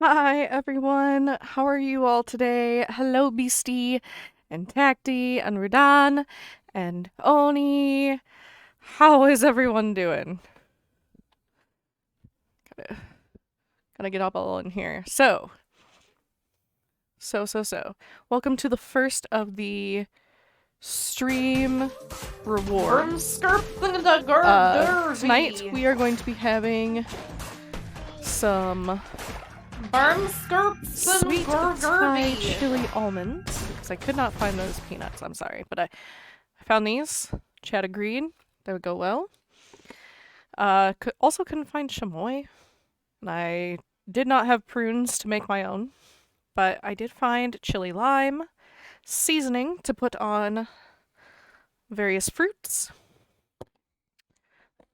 Hi everyone, how are you all today? Hello Beastie, and Tacti, and Rudan, and Oni. How is everyone doing? Gotta, gotta get up all in here. So. Welcome to the first of the stream rewards. Tonight we are going to be having some sweet Thai chili almonds, because I could not find those peanuts. I'm sorry, but I found these. Chad agreed they would go well. Also couldn't find chamoy, and I did not have prunes to make my own, but I did find chili lime seasoning to put on various fruits,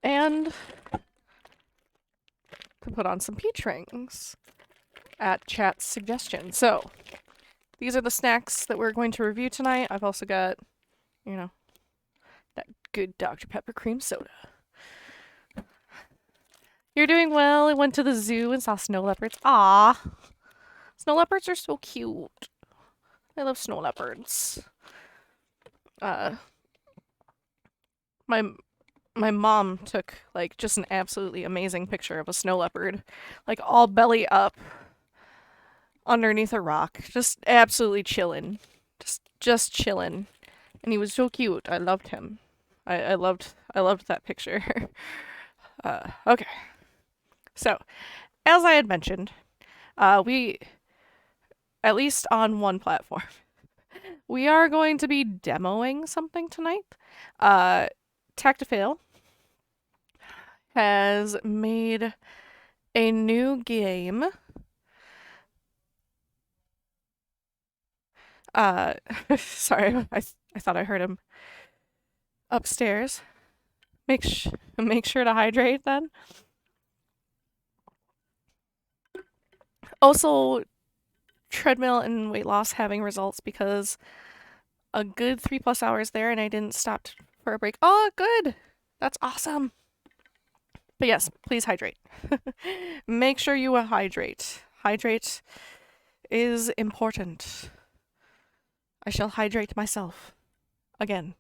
and to put on some peach rings at chat's suggestion. So these are the snacks that we're going to review tonight. I've also got, that good Dr. Pepper cream soda. You're doing well. I went to the zoo and saw snow leopards. Ah, snow leopards are so cute. I love snow leopards. My my mom took like just an absolutely amazing picture of a snow leopard, like all belly up underneath a rock, just absolutely chilling, just chilling, and he was so cute. I loved him. I loved that picture. Okay, so as I had mentioned, we at least on one platform. We are going to be demoing something tonight. Tactifail has made a new game. Sorry, I thought I heard him upstairs. Make sure to hydrate then. Also, treadmill and weight loss having results because a good 3+ hours there, and I didn't stop for a break. Oh, good. That's awesome. But yes, please hydrate. Make sure you hydrate. Hydrate is important. I shall hydrate myself again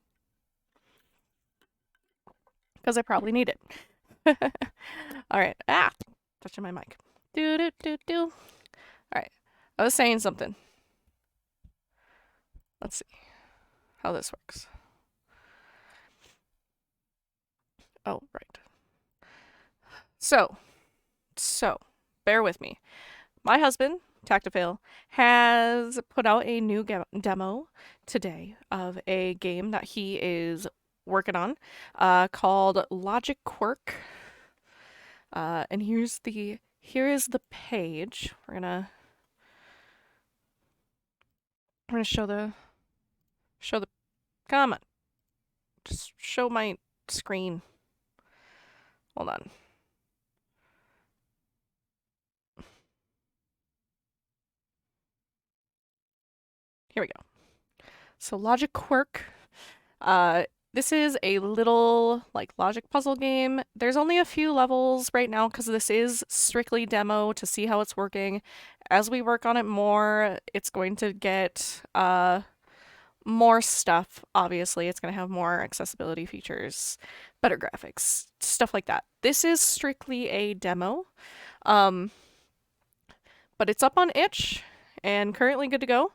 because I probably need it. All right. Ah, touching my mic. Do do do do. All right. I was saying something. Let's see how this works. Oh, right. So, bear with me. My husband, Tactifail, has put out a new demo today of a game that he is working on called Logic Quirk. And here is the page. We're gonna show the come on. Just show my screen. Hold on. Here we go. So Logic Quirk. This is a little like logic puzzle game. There's only a few levels right now because this is strictly demo to see how it's working. As we work on it more, it's going to get more stuff. Obviously, it's going to have more accessibility features, better graphics, stuff like that. This is strictly a demo, but it's up on itch and currently good to go,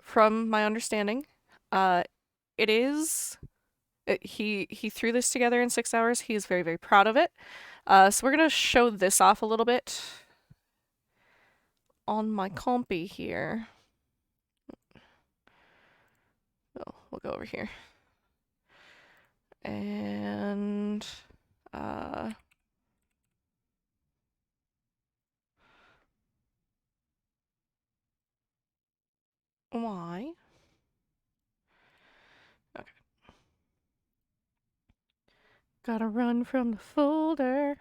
from my understanding. It is. He threw this together in 6 hours. He is very, very proud of it. So we're gonna show this off a little bit on my compy here. Oh, we'll go over here. And why? Okay. Gotta run from the folder.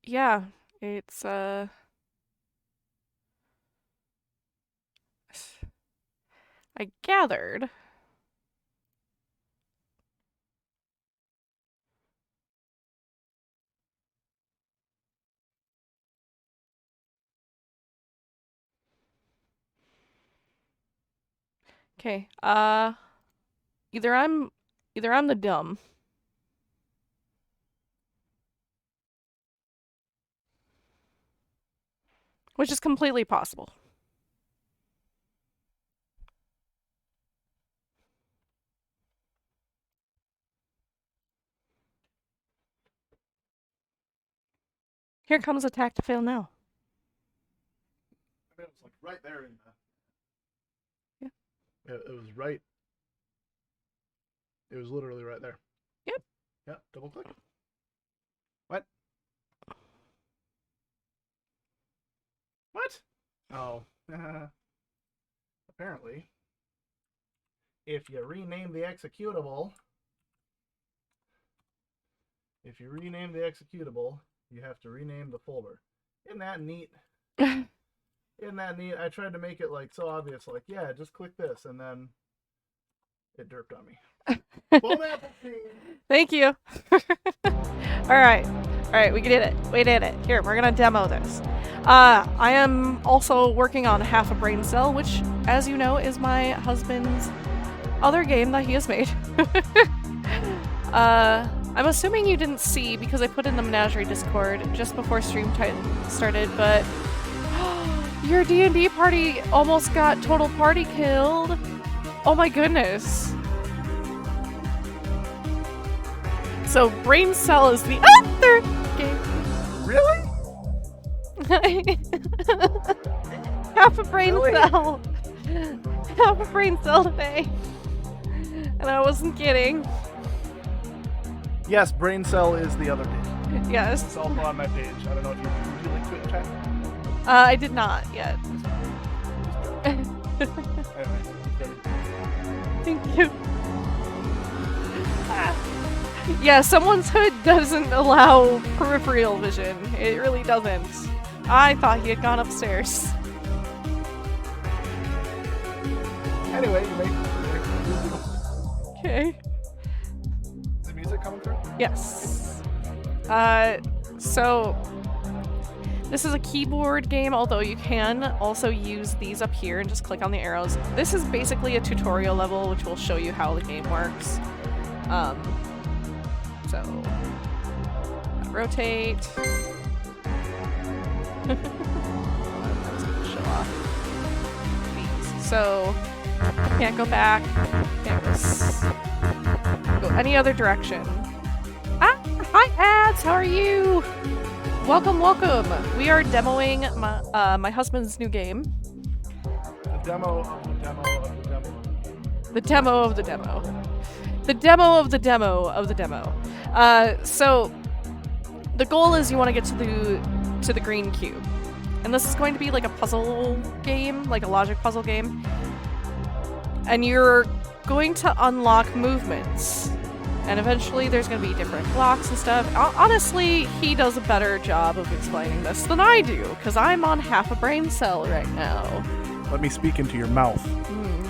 Yeah, it's I gathered Okay. Either I'm the dumb. Which is completely possible. Here comes attack to fail now. I mean, it was like right there in Yeah. It was right. It was literally right there. Yep. Yeah, double click. What? What? Oh. Apparently, if you rename the executable, you have to rename the folder. Isn't that neat? Isn't that neat? I tried to make it like so obvious, like, yeah, just click this, and then it derped on me. Boom apple team. Thank you. Alright, we did it. Here, we're gonna demo this. I am also working on Half a Brain Cell, which, as you know, is my husband's other game that he has made. I'm assuming you didn't see because I put in the Menagerie Discord just before stream started, but your D&D party almost got total party killed. Oh my goodness. So Brain Cell is the other game. Really? Half a brain cell. Half a brain cell today. And I wasn't kidding. Yes, Brain Cell is the other page. Yes. It's also on my page. I don't know if you link to it in chat. I did not yet. Anyway, Thank you. Yeah, someone's hood doesn't allow peripheral vision. It really doesn't. I thought he had gone upstairs. Anyway, you make Okay. Is the music coming through? Yes. So this is a keyboard game, although you can also use these up here and just click on the arrows. This is basically a tutorial level, which will show you how the game works. So rotate. I was gonna show off these. So can't go back. Can't go any other direction. Hi ads, how are you? Welcome. We are demoing my husband's new game. The demo of the demo of the demo. The demo of the demo. The demo of the demo of the demo. So the goal is you want to get to the green cube. And this is going to be like a puzzle game, like a logic puzzle game. And you're going to unlock movements. And eventually there's going to be different blocks and stuff. Honestly, he does a better job of explaining this than I do, because I'm on half a brain cell right now. Let me speak into your mouth.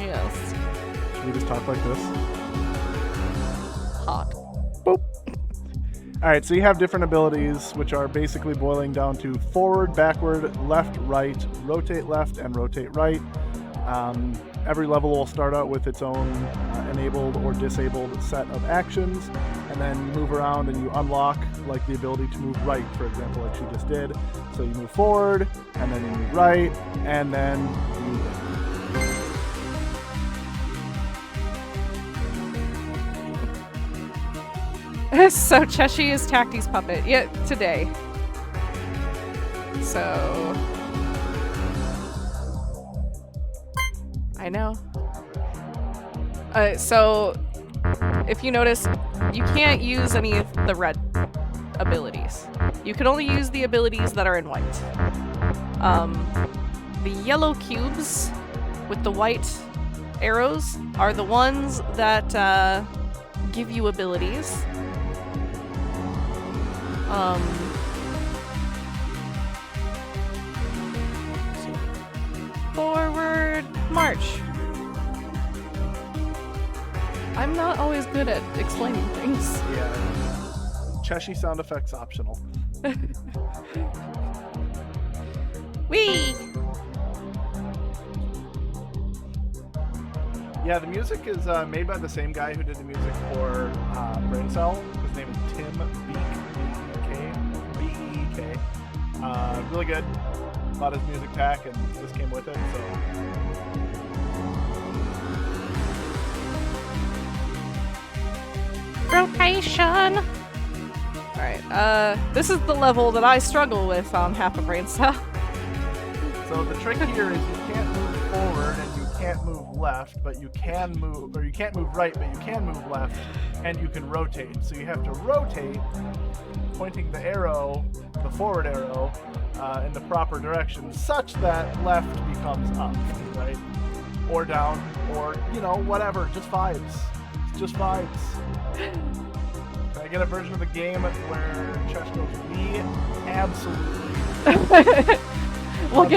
Yes. Should we just talk like this? Hot. Boop. Alright, so you have different abilities, which are basically boiling down to forward, backward, left, right, rotate left, and rotate right. Every level will start out with its own enabled or disabled set of actions, and then you move around and you unlock like the ability to move right, for example, like she just did. So you move forward, and then you move right, and then you move in. So Cheshi is Tacti's puppet. Yeah, today. So I know. So if you notice, you can't use any of the red abilities. You can only use the abilities that are in white. The yellow cubes with the white arrows are the ones that give you abilities. Forward march. I'm not always good at explaining things. Yeah. Cheshi sound effects optional. Whee! Yeah, the music is made by the same guy who did the music for Brain Cell. His name is Tim B-E-K. Really good. Bought his music pack and this came with it, so. Rotation! Alright, this is the level that I struggle with on Half a Brain Cell. So the trick here is you can't move forward and you can't move left, but you can move, or you can't move right, but you can move left, and you can rotate. So you have to rotate, pointing the arrow, the forward arrow, in the proper direction, such that left becomes up, right? Or down, or, you know, whatever, just vibes. It's just vibes. Can I get a version of the game where Chesh goes, "We absolutely." We'll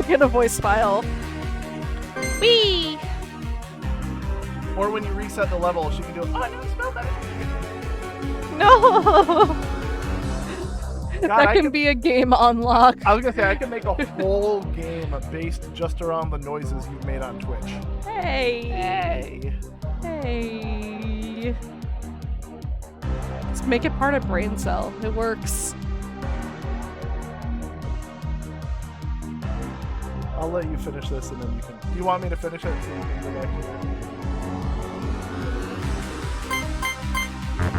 get a voice file. Wee! Or when you reset the level, she can do, "Oh, I know, spell that." No! God, that can be a game unlock. I was gonna say, I could make a whole game based just around the noises you've made on Twitch. Hey! Hey! Hey! Just make it part of Brain Cell. It works. I'll let you finish this and then you can. Do you want me to finish it so you can go back to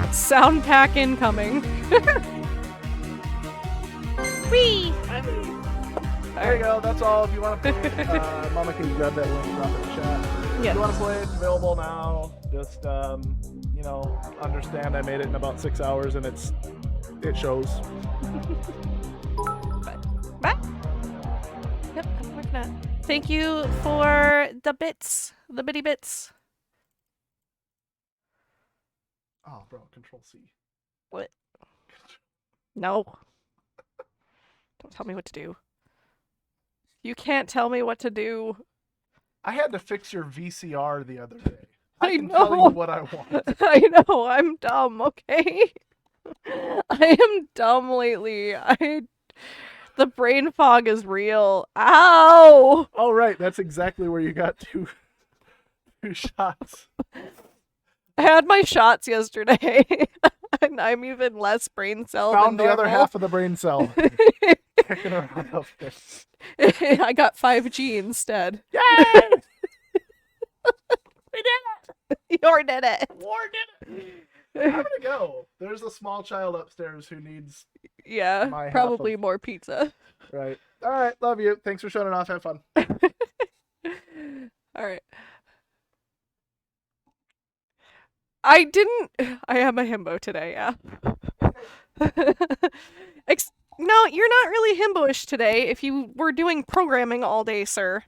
it? Sound pack incoming. Whee! There you go, that's all. If you want to play, Mama, can you grab that link, drop it in the chat? If you want to play, it's available now. Just, you know, understand I made it in about 6 hours and it shows. Bye. Yep, I'm working on it. Thank you for the bits, the bitty bits. Oh, bro, Control C. What? No. Don't tell me what to do. You can't tell me what to do. I had to fix your VCR the other day. I can know. tell you what I want. I know, I'm dumb, okay? I am dumb lately. The brain fog is real. Ow! Oh, right, that's exactly where you got two shots. I had my shots yesterday, and I'm even less brain cell Found than the other normal. half of the brain cell. Kicking around up there. I got 5G instead. Yay! We did it! You did it. War did it! I'm gonna go. There's a small child upstairs who needs. Yeah, My half probably of- more pizza. Right. All right. Love you. Thanks for shutting off. Have fun. All right. I am a himbo today, yeah. No, you're not really himbo-ish today if you were doing programming all day, sir.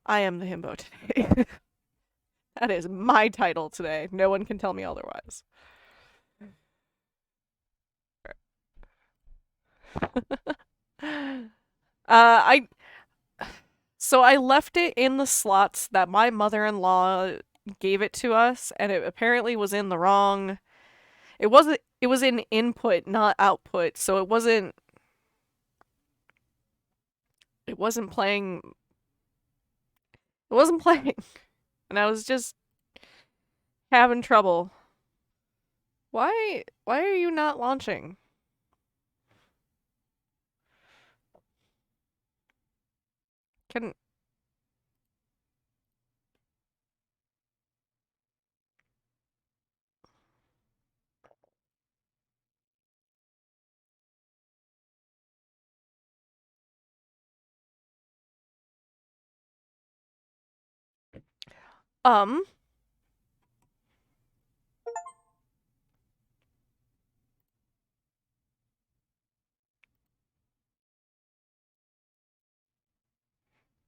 I am the himbo today. That is my title today. No one can tell me otherwise. So I left it in the slots that my mother-in-law gave it to us, and it apparently was in the wrong. It was in input, not output, so it wasn't playing. It wasn't playing. And I was just having trouble. Why are you not launching? Can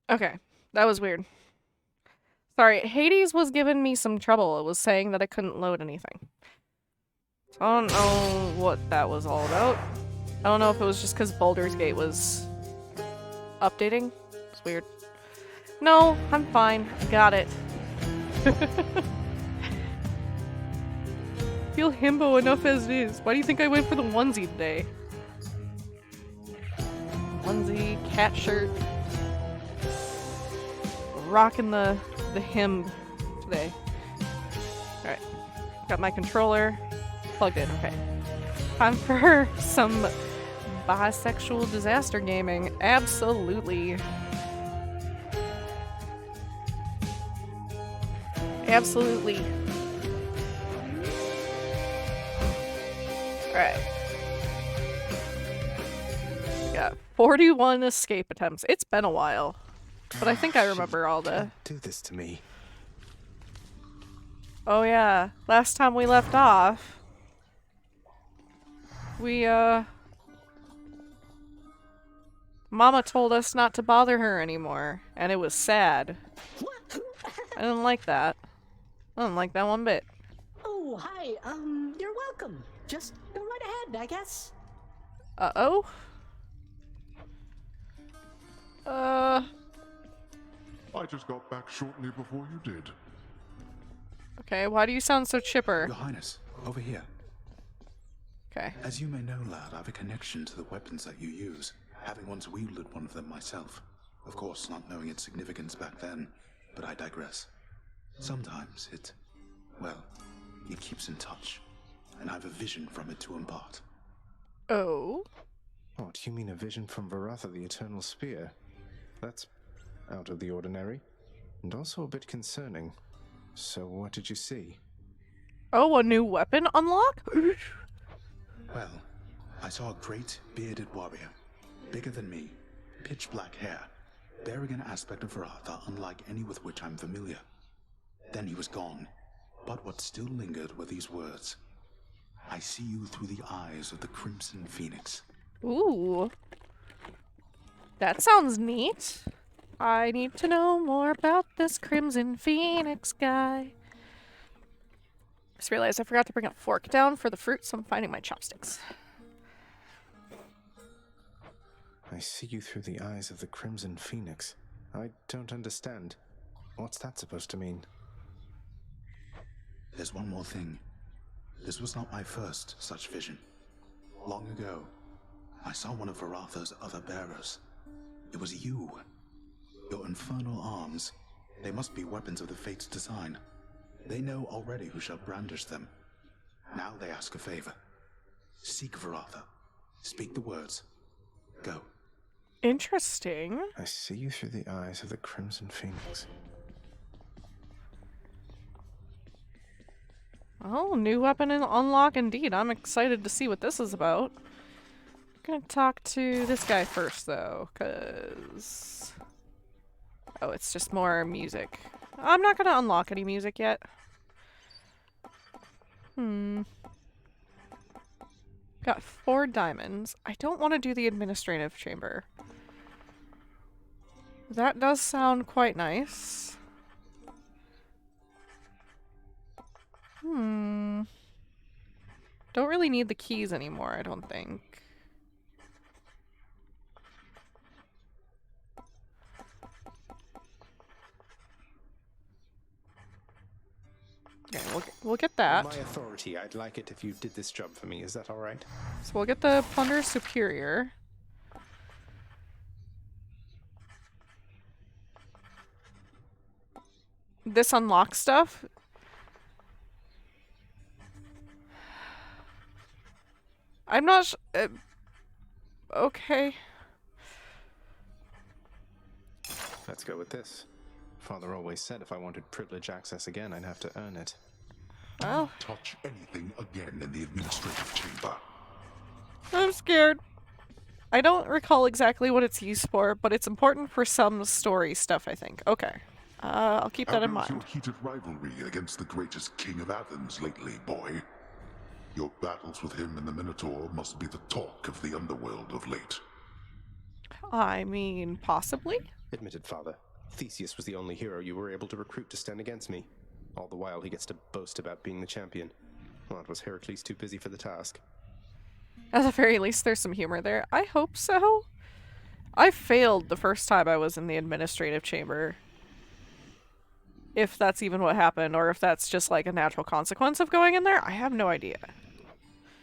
Okay, that was weird. Sorry, Hades was giving me some trouble. It was saying that I couldn't load anything. So I don't know what that was all about. I don't know if it was just because Baldur's Gate was updating. It's weird. No, I'm fine. I got it. Feel himbo enough as it is. Why do you think I went for the onesie today? Onesie, cat shirt. rocking the hymn today. Alright. Got my controller plugged in. Okay. Time for some bisexual disaster gaming. Absolutely. Absolutely. Alright. Got 41 escape attempts. It's been a while. But I think I remember all the... Don't do this to me. Oh yeah. Last time we left off, we, Mama told us not to bother her anymore, and it was sad. I didn't like that. I didn't like that one bit. Oh, hi. You're welcome. Just go right ahead, I guess. Uh-oh? I just got back shortly before you did. Okay, why do you sound so chipper? Your Highness, over here. Okay. As you may know, lad, I have a connection to the weapons that you use, having once wielded one of them myself. Of course, not knowing its significance back then, but I digress. Sometimes it keeps in touch, and I have a vision from it to impart. Oh? What, you mean a vision from Varatha, the Eternal Spear? That's out of the ordinary, and also a bit concerning. So what did you see? Oh, a new weapon unlock? Well, I saw a great, bearded warrior, bigger than me, pitch black hair, bearing an aspect of Varatha unlike any with which I'm familiar. Then he was gone, but what still lingered were these words. I see you through the eyes of the Crimson Phoenix. Ooh. That sounds neat. I need to know more about this Crimson Phoenix guy. Just realized I forgot to bring a fork down for the fruit, so I'm finding my chopsticks. I see you through the eyes of the Crimson Phoenix. I don't understand. What's that supposed to mean? There's one more thing. This was not my first such vision. Long ago, I saw one of Varatha's other bearers. It was you. Your infernal arms. They must be weapons of the Fates' design. They know already who shall brandish them. Now they ask a favor. Seek Varatha. Speak the words. Go. Interesting. I see you through the eyes of the Crimson Phoenix. Oh, new weapon unlock indeed. I'm excited to see what this is about. I'm gonna talk to this guy first, though, because... Oh, it's just more music. I'm not gonna unlock any music yet. Got 4 diamonds. I don't want to do the administrative chamber. That does sound quite nice. Don't really need the keys anymore, I don't think. Okay, we'll get that. My authority, I'd like it if you did this job for me. Is that all right? So we'll get the Plunder Superior. This unlocks stuff. I'm not okay. Let's go with this. Father always said if I wanted privilege access again, I'd have to earn it. Well, Touch anything again in the administrative chamber. I'm scared. I don't recall exactly what it's used for, but it's important for some story stuff, I think. Okay. I'll keep that in How goes mind. your heated rivalry against the greatest king of Athens lately, boy? Your battles with him and the Minotaur must be the talk of the underworld of late. I mean, possibly? Admitted, Father. Theseus was the only hero you were able to recruit to stand against me. All the while he gets to boast about being the champion. Well, was Heracles too busy for the task? At the very least, there's some humor there. I hope so. I failed the first time I was in the administrative chamber. If that's even what happened, or if that's just like a natural consequence of going in there, I have no idea.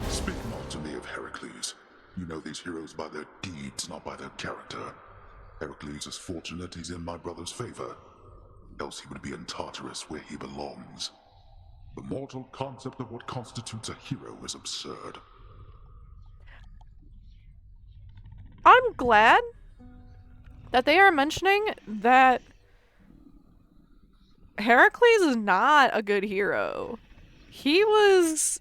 Speak not to me of Heracles. You know these heroes by their deeds, not by their character. Heracles is fortunate he's in my brother's favor. else he would be in Tartarus where he belongs. The mortal concept of what constitutes a hero is absurd. I'm glad that they are mentioning that Heracles is not a good hero. He was...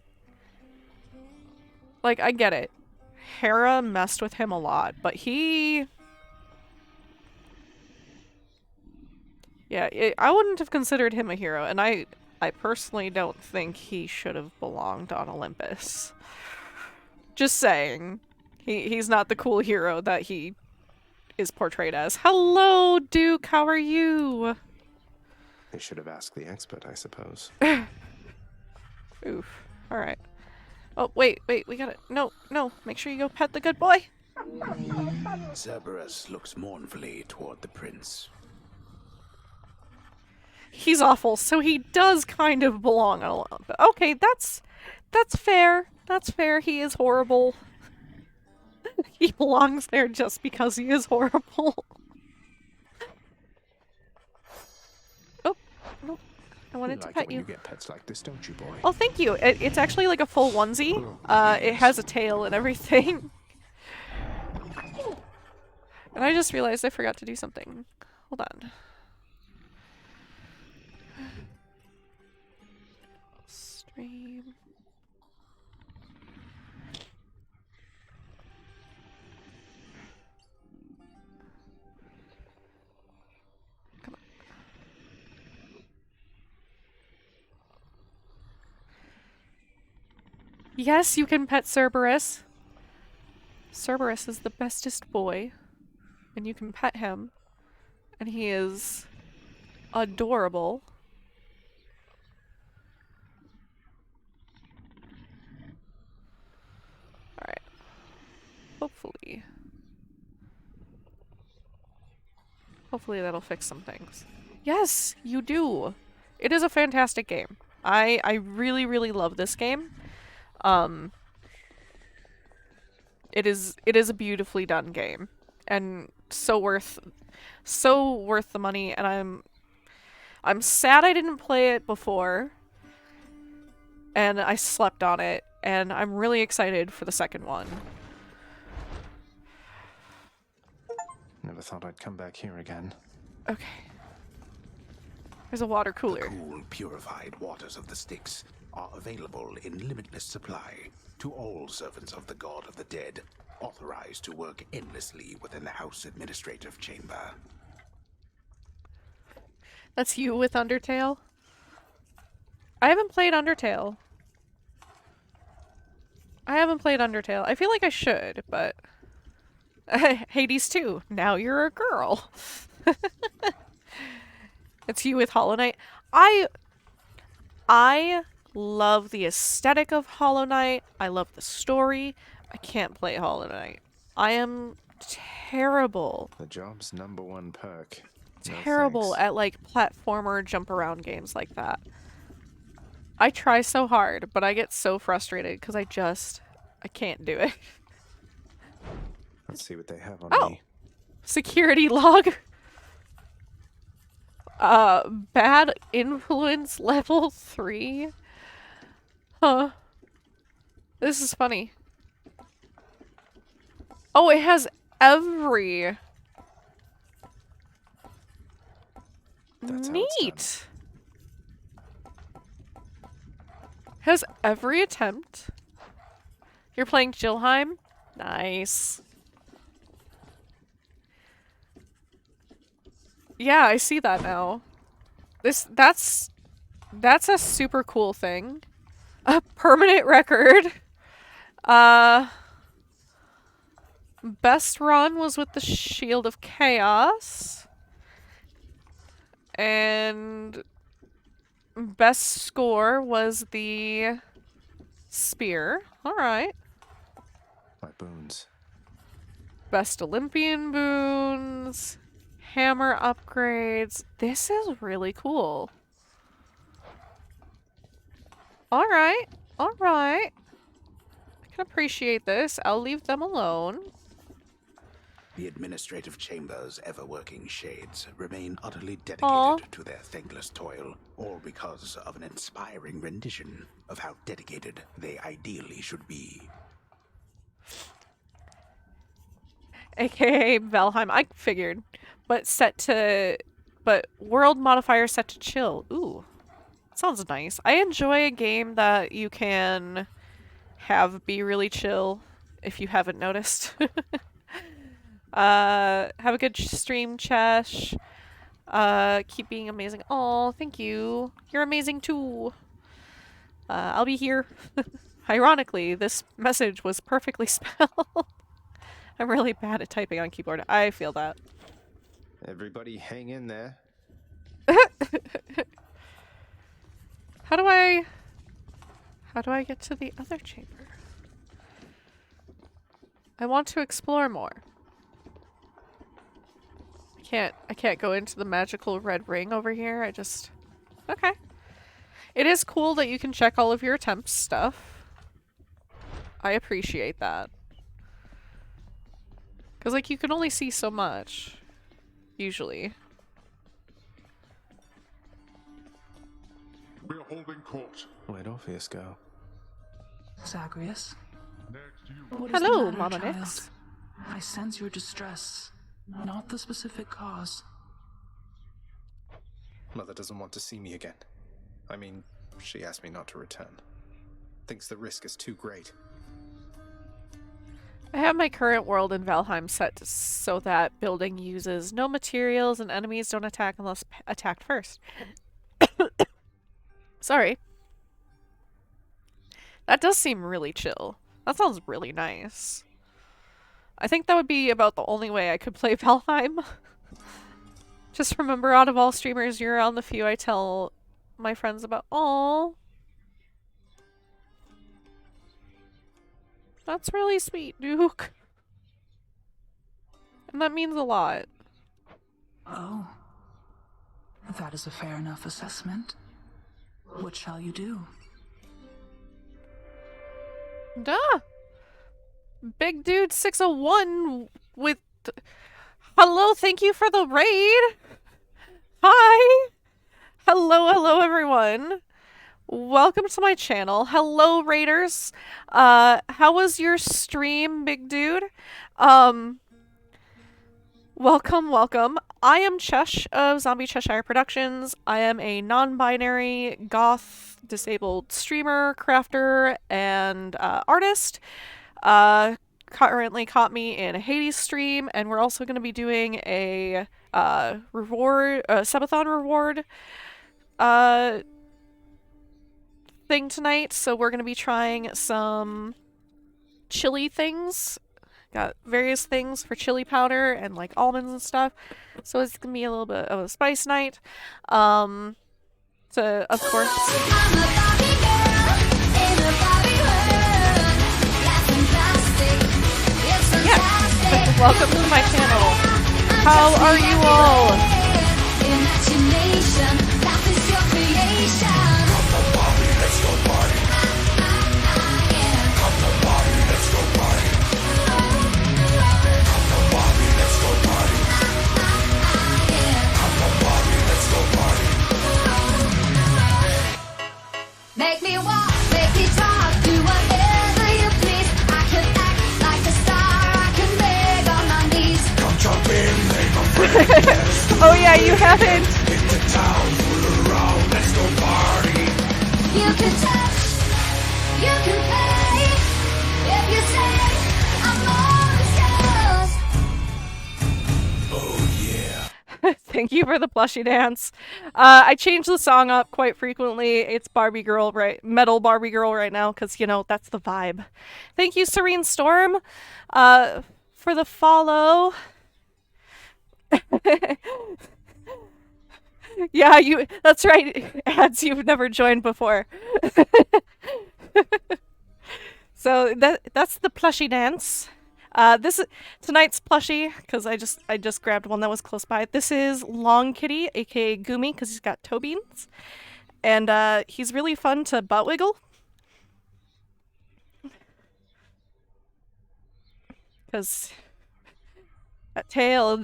Like, I get it. Hera messed with him a lot, but he... Yeah, I wouldn't have considered him a hero, and I personally don't think he should have belonged on Olympus. Just saying. He's not the cool hero that he is portrayed as. Hello, Duke, how are you? They should have asked the expert, I suppose. Oof. Alright. Oh, wait, we gotta... No, make sure you go pet the good boy. Cerberus looks mournfully toward the prince. He's awful, so he does kind of belong on Olympus. Okay, that's fair. That's fair. He is horrible. He belongs there just because he is horrible. Oh, no. I wanted to pet When you. you get pets like this, don't you, boy? Oh, thank you. It's actually like a full onesie. It has a tail and everything. And I just realized I forgot to do something. Hold on. Stream. Come on. Yes, you can pet Cerberus. Cerberus is the bestest boy. And you can pet him. And he is adorable. Alright. Hopefully that'll fix some things. Yes, you do. It is a fantastic game. I really, really love this game. It is a beautifully done game. And so worth the money, and I'm sad I didn't play it before. And I slept on it, and I'm really excited for the second one. Never thought I'd come back here again. Okay. There's a water The cooler. cool, purified waters of the Styx are available in limitless supply to all servants of the God of the Dead, authorized to work endlessly within the House Administrative Chamber. That's you with Undertale? I haven't played Undertale. I feel like I should, but... Hades 2. Now you're a girl. It's you with Hollow Knight. I love the aesthetic of Hollow Knight. I love the story. I can't play Hollow Knight. I am terrible. The job's #1 perk. No Terrible thanks. at like platformer jump around games like that. I try so hard, but I get so frustrated because I can't do it. Let's see what they have on Oh. me. Security log. Bad influence level 3. Huh. This is funny. Oh, it has every... That's how it's Neat. Has every attempt. You're playing Jillheim? Nice. Yeah, I see that now. That's a super cool thing. A permanent record. Best run was with the Shield of Chaos. And best score was the spear. Alright. My boons. Best Olympian boons. Hammer upgrades. This is really cool. Alright. Alright. I can appreciate this. I'll leave them alone. The administrative chamber's ever-working shades remain utterly dedicated Aw. to their thankless toil, all because of an inspiring rendition of how dedicated they ideally should be. AKA Valheim. I figured. But world modifier set to chill. Ooh. Sounds nice. I enjoy a game that you can have be really chill, if you haven't noticed. Have a good stream, Chesh. Keep being amazing. Oh, thank you. You're amazing too. I'll be here. Ironically, this message was perfectly spelled. I'm really bad at typing on keyboard. I feel that. Everybody hang in there. How do I get to the other chamber? I want to explore more. I can't go into the magical red ring over here. Okay. It is cool that you can check all of your attempts stuff. I appreciate that. Cause like you can only see so much. Usually. We're holding court. Where'd Orpheus go? Zagreus? Next, you. What is the Hello, matter, Mama child? Nix. I sense your distress, not the specific cause. Mother doesn't want to see me again. I mean, she asked me not to return. Thinks the risk is too great. I have my current world in Valheim set so that building uses no materials and enemies don't attack unless attacked first. Sorry. That does seem really chill. That sounds really nice. I think that would be about the only way I could play Valheim. Just remember, out of all streamers, you're on the few I tell my friends about. Aww. That's really sweet, Duke. And that means a lot. Oh. That is a fair enough assessment. What shall you do? Duh! Big Dude 601 with... Hello, thank you for the raid! Hi! Hello everyone! Welcome to my channel. Hello, raiders! How was your stream, Big Dude? Welcome. I am Chesh of Zombie Cheshire Productions. I am a non-binary, goth, disabled streamer, crafter, and artist. Currently caught me in a Hades stream, and we're also going to be doing a Subathon Reward thing tonight. So we're going to be trying some chili things. Got various things for chili powder and like almonds and stuff. So it's gonna be a little bit of a spice night. So of course. I'm a Barbie girl in a Barbie world. That's fantastic. It's fantastic. Welcome to my channel. How are you all? Imagination, that is your creation. Come to Barbie, let's go party. Come to Barbie, let's go party. Come to Barbie, let's go party. Come to Barbie, let's go party. Make me walk, make me talk, do whatever you please. I can act like a star, I can beg on my knees. Come jump in, make a friend. Let's do Oh yeah, you haven't. Hit the town, fool around, let's go party. You can touch, you can play. If you say I'm always yours. Oh yeah. Thank you for the plushie dance. I change the song up quite frequently. It's Barbie Girl, metal Barbie Girl right now, because, you know, that's the vibe. Thank you, Serene Storm, for the follow. Yeah, that's right, ads you've never joined before. So that's the plushie dance. This is tonight's plushie, because I just grabbed one that was close by. This is Long Kitty, aka Goomy, because he's got toe beans. And he's really fun to butt wiggle. Because That tail,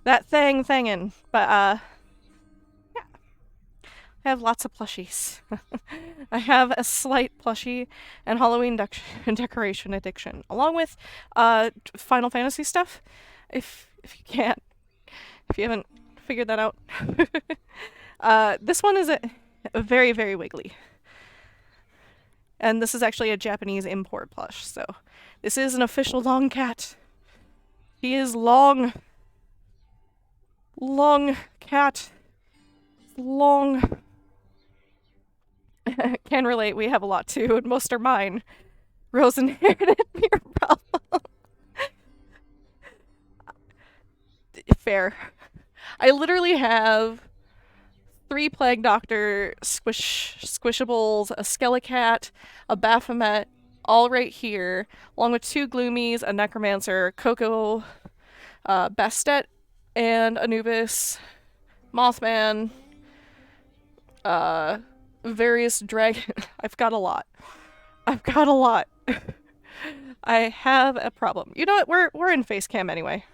that thingin'. But, yeah. I have lots of plushies. I have a slight plushie and Halloween decoration addiction, along with, Final Fantasy stuff. If you haven't figured that out. This one is a very, very wiggly. And this is actually a Japanese import plush, so this is an official long cat. He is long. Long cat. Long. Can relate, we have a lot too, and most are mine. Rose inherited your problem. Fair. I literally have 3 Plague Doctor squishables, a Skellicat, a Baphomet, all right here, along with 2 Gloomies, a Necromancer, Coco, Bastet, and Anubis, Mothman, various dragon. I've got a lot. I have a problem. You know what? We're in face cam anyway.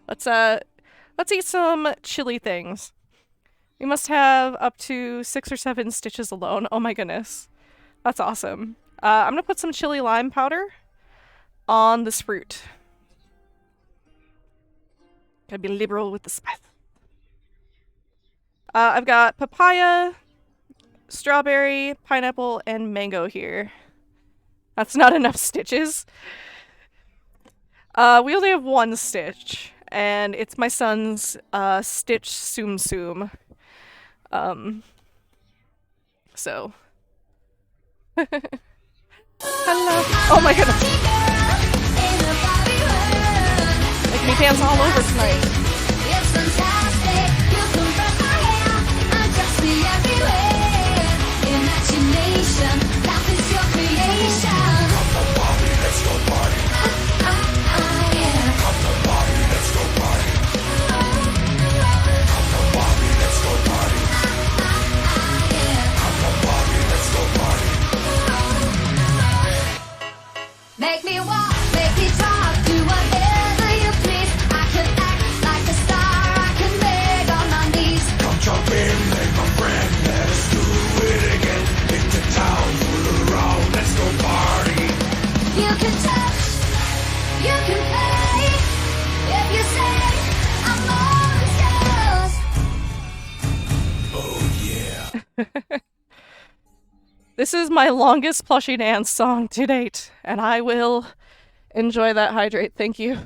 Let's eat some chili things. We must have up to 6 or 7 stitches alone. Oh my goodness. That's awesome. I'm gonna put some chili lime powder on this fruit. Gotta be liberal with the spice. I've got papaya, strawberry, pineapple, and mango here. That's not enough stitches. We only have 1 stitch, and it's my son's Stitch Tsum Tsum. So. Hello. Oh my goodness. Make me dance all over tonight. It's fantastic. You compress my hair and dress me everywhere. Imagination, that is your creation. Come on, Bobby, let's go party. Yeah. Come on, Bobby, let's go party. Come on, Bobby, let's go party. Yeah. Come on, Bobby, let's go party. Make me walk, make me talk, do whatever you please. I can act like a star, I can beg on my knees. Come jump in, make my friend, let's do it again. Hit the town, fool around, let's go party. You can touch, you can play. If you say I'm always yours. Oh yeah. This is my longest plushie dance song to date, and I will enjoy that hydrate. Thank you.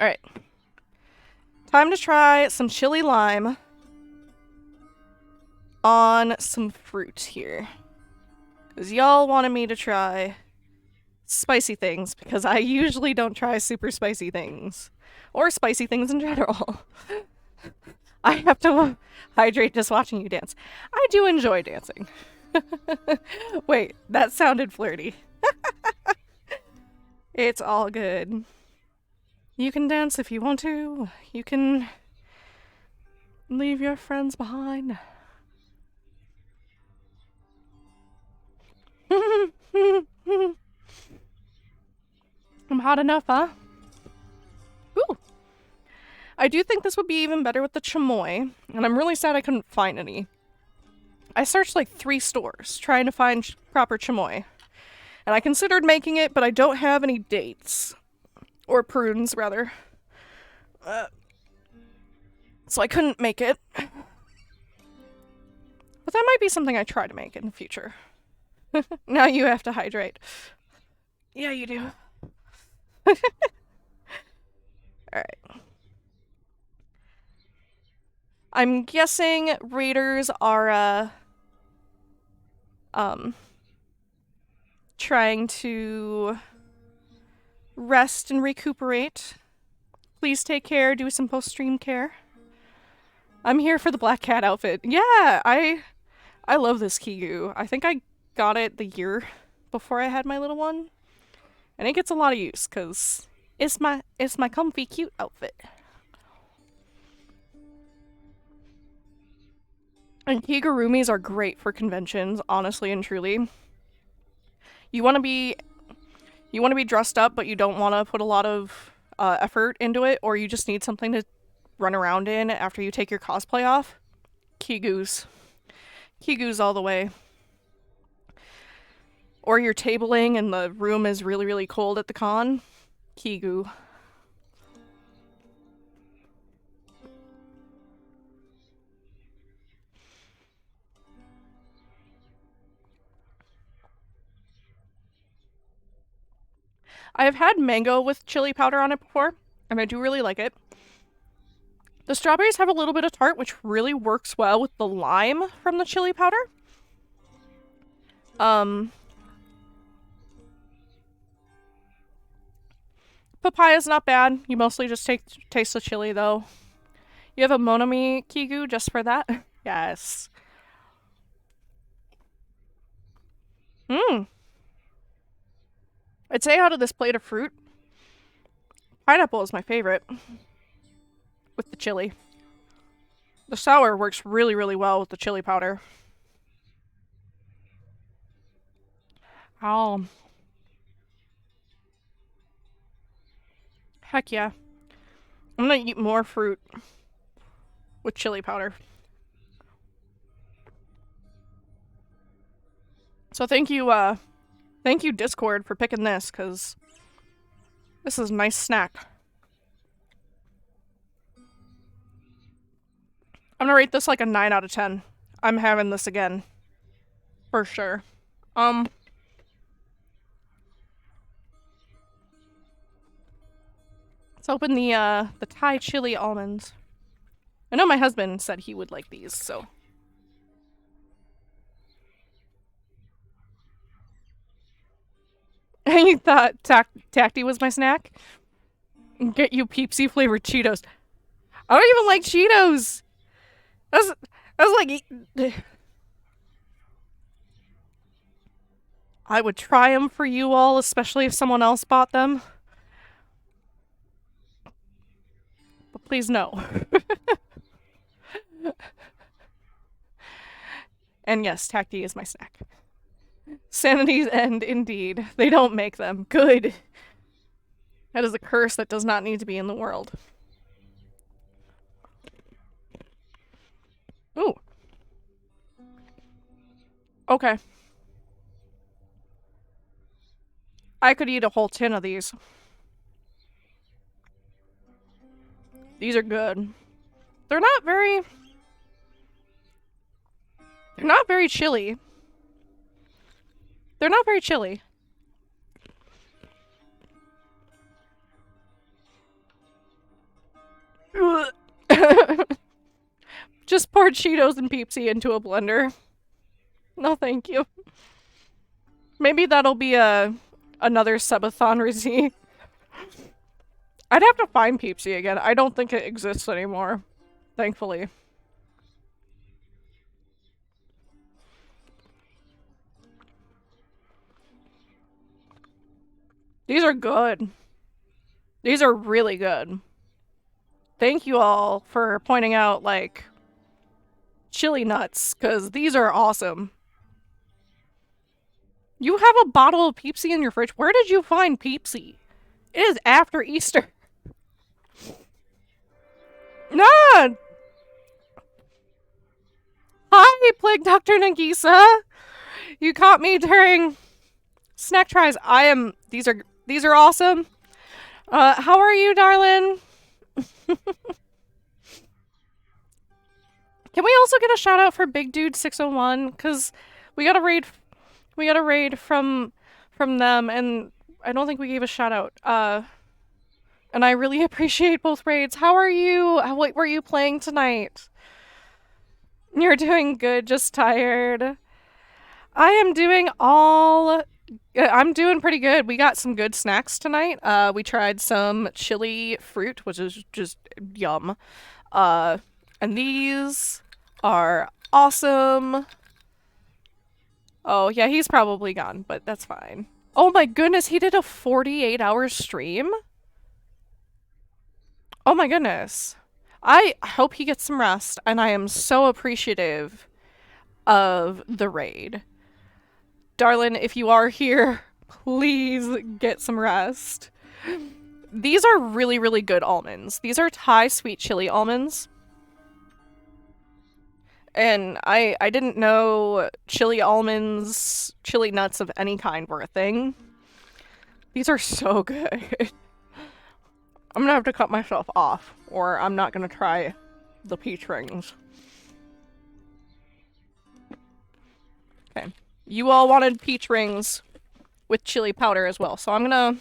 Alright. Time to try some chili lime on some fruit here. Because y'all wanted me to try spicy things, because I usually don't try super spicy things. Or spicy things in general. I have to hydrate just watching you dance. I do enjoy dancing. Wait, that sounded flirty. It's all good. You can dance if you want to. You can leave your friends behind. I'm hot enough, huh? Ooh. I do think this would be even better with the chamoy, and I'm really sad I couldn't find any. I searched like 3 stores trying to find proper chamoy, and I considered making it, but I don't have any dates. Or prunes, rather. So I couldn't make it. But that might be something I try to make in the future. Now you have to hydrate. Yeah, you do. Alright. I'm guessing raiders are, trying to rest and recuperate. Please take care, do some post-stream care. I'm here for the black cat outfit. Yeah, I love this Kigu. I think I got it the year before I had my little one. And it gets a lot of use, because it's my comfy, cute outfit. And kigurumis are great for conventions, honestly and truly. You want to be dressed up, but you don't want to put a lot of effort into it, or you just need something to run around in after you take your cosplay off. Kigus. Kigus all the way. Or you're tabling and the room is really, really cold at the con. Kigu. I have had mango with chili powder on it before, and I do really like it. The strawberries have a little bit of tart, which really works well with the lime from the chili powder. Papaya's not bad. You mostly just taste the chili, though. You have a Monami Kigu just for that? Yes. I'd say out of this plate of fruit, pineapple is my favorite. With the chili. The sour works really, really well with the chili powder. Oh. Heck yeah. I'm gonna eat more fruit with chili powder. So thank you Discord for picking this, because this is a nice snack. I'm gonna rate this like a 9 out of 10. I'm having this again. For sure. Let's open the Thai chili almonds. I know my husband said he would like these, so. You thought Tacty was my snack? Get you Peepsy flavored Cheetos. I don't even like Cheetos! That's like... I would try them for you all, especially if someone else bought them. But please no. And yes, Tacty is my snack. Sanity's end, indeed. They don't make them. Good. That is a curse that does not need to be in the world. Ooh. Okay. I could eat a whole tin of these. These are good. They're not very chilly. They're not very chilly. Just pour Cheetos and Peepsy into a blender. No, thank you. Maybe that'll be another Subathon receipt. I'd have to find Peepsy again. I don't think it exists anymore. Thankfully. These are good. These are really good. Thank you all for pointing out, like, chili nuts, because these are awesome. You have a bottle of Peepsy in your fridge? Where did you find Peepsy? It is after Easter. Nah! Hi, Plague Dr. Nagisa! You caught me during snack tries. These are awesome. How are you, darling? Can we also get a shout out for Big Dude 601? Cause we got a raid from them, and I don't think we gave a shout out. And I really appreciate both raids. How are you? What were you playing tonight? You're doing good, just tired. I'm doing pretty good. We got some good snacks tonight. We tried some chili fruit, which is just yum. And these are awesome. Oh, yeah, he's probably gone, but that's fine. Oh my goodness, he did a 48-hour stream? Oh my goodness. I hope he gets some rest, and I am so appreciative of the raid. Darlin, if you are here, please get some rest. These are really, really good almonds. These are Thai sweet chili almonds. And I didn't know chili almonds, chili nuts of any kind were a thing. These are so good. I'm gonna have to cut myself off, or I'm not gonna try the peach rings. Okay. You all wanted peach rings with chili powder as well, so I'm gonna...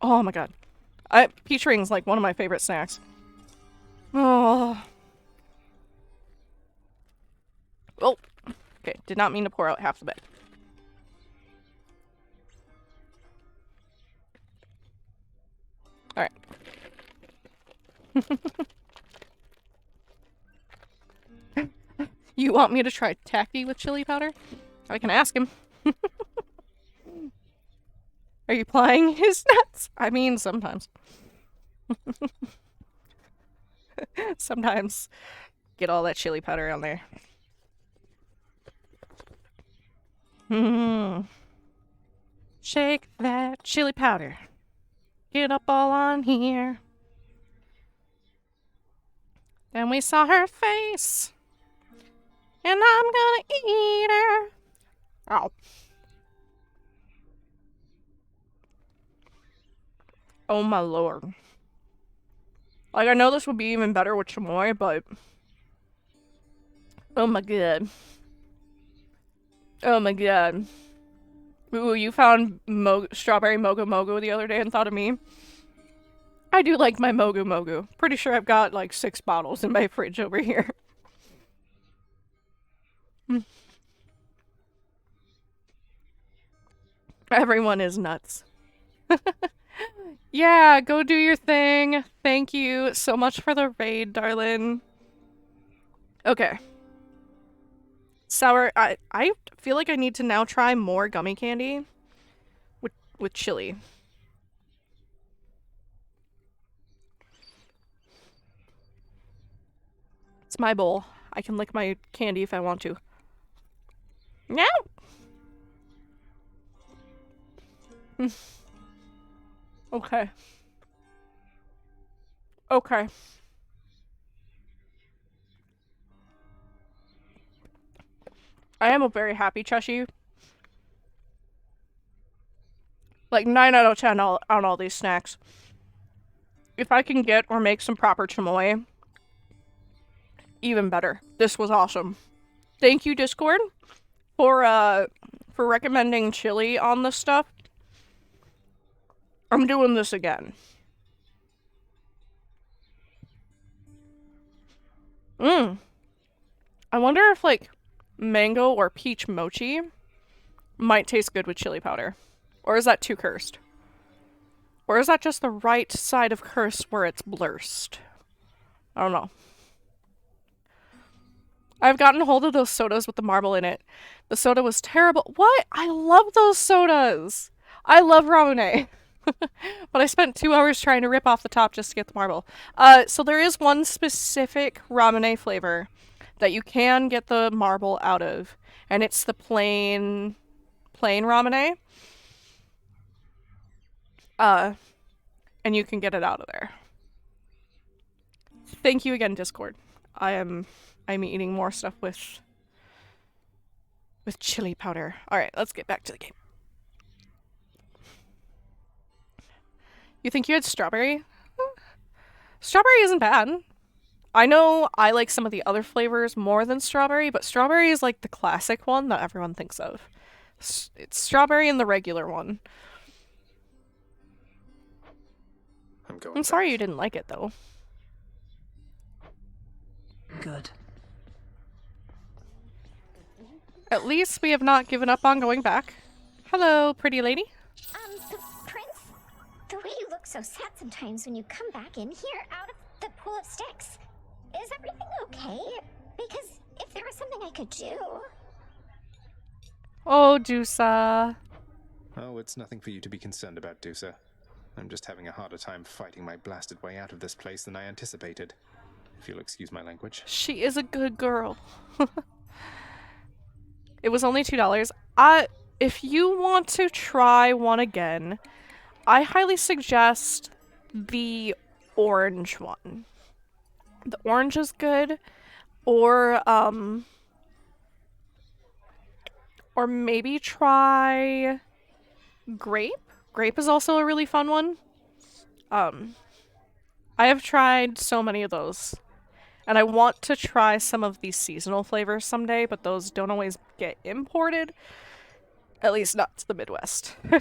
Oh my god. Peach rings like one of my favorite snacks. Oh. Oh. Okay, did not mean to pour out half the bed. Alright. You want me to try tacky with chili powder? I can ask him. Are you plying his nuts? I mean, sometimes. Sometimes. Get all that chili powder on there. Shake that chili powder. Get up all on here. Then we saw her face. And I'm gonna eat her. Ow. Oh my lord. Like, I know this would be even better with chamoy, but... Oh my god. Oh my god. Ooh, you found strawberry Mogu Mogu the other day and thought of me? I do like my Mogu Mogu. Pretty sure I've got like 6 bottles in my fridge over here. Everyone is nuts. Yeah, go do your thing. Thank you so much for the raid, darling. Okay. Sour, I feel like I need to now try more gummy candy with chili. It's my bowl. I can lick my candy if I want to. No. Okay. Okay. I am a very happy Cheshire. Like 9 out of 10 on all these snacks. If I can get or make some proper chamoy, even better. This was awesome. Thank you, Discord, for recommending chili on this stuff. I'm doing this again. I wonder if, like, mango or peach mochi might taste good with chili powder. Or is that too cursed? Or is that just the right side of cursed where it's blurst? I don't know. I've gotten hold of those sodas with the marble in it. The soda was terrible. What? I love those sodas. I love Ramune. But I spent 2 hours trying to rip off the top just to get the marble. So there is one specific Ramune flavor that you can get the marble out of. And it's the plain Ramune. And you can get it out of there. Thank you again, Discord. I'm eating more stuff with chili powder. Alright, let's get back to the game. You think you had strawberry? Strawberry isn't bad. I know I like some of the other flavors more than strawberry, but strawberry is like the classic one that everyone thinks of. It's strawberry and the regular one. I'm sorry you didn't like it, though. Good. At least we have not given up on going back. Hello, pretty lady. Prince? The way you look so sad sometimes when you come back in here out of the pool of sticks. Is everything okay? Because if there was something I could do... Oh, Dusa. Oh, it's nothing for you to be concerned about, Dusa. I'm just having a harder time fighting my blasted way out of this place than I anticipated. If you'll excuse my language. She is a good girl. It was only $2. If you want to try one again, I highly suggest the orange one. The orange is good, or maybe try grape. Grape is also a really fun one. I have tried so many of those. And I want to try some of these seasonal flavors someday, but those don't always get imported. At least not to the Midwest. This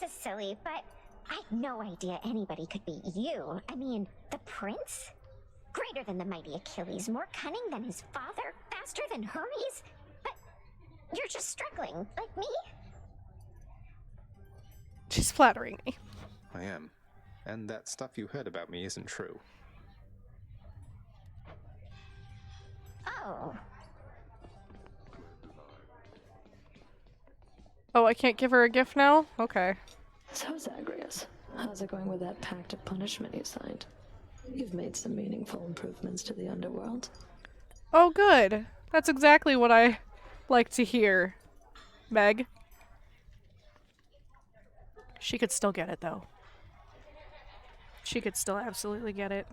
is silly, but I had no idea anybody could be you. I mean, the prince? Greater than the mighty Achilles, more cunning than his father, faster than Hermes. But you're just struggling, like me? She's flattering me. I am. And that stuff you heard about me isn't true. Oh. Oh, I can't give her a gift now? Okay. So, Zagreus, how's it going with that pact of punishment you signed? You've made some meaningful improvements to the underworld. Oh, good. That's exactly what I like to hear, Meg. She could still get it, though. She could still absolutely get it.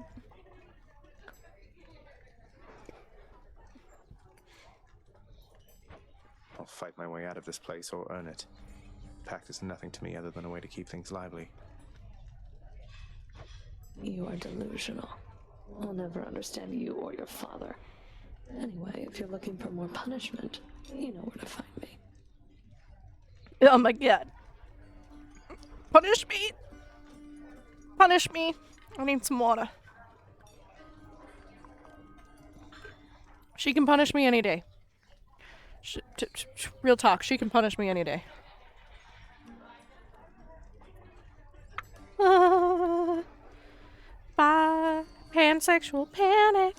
I'll fight my way out of this place or earn it. Pact is nothing to me other than a way to keep things lively. You are delusional. I'll never understand you or your father. Anyway, if you're looking for more punishment, you know where to find me. Oh my god. Punish me! Punish me! I need some water. She can punish me any day. Real talk, she can punish me any day. Bye. Pansexual panic.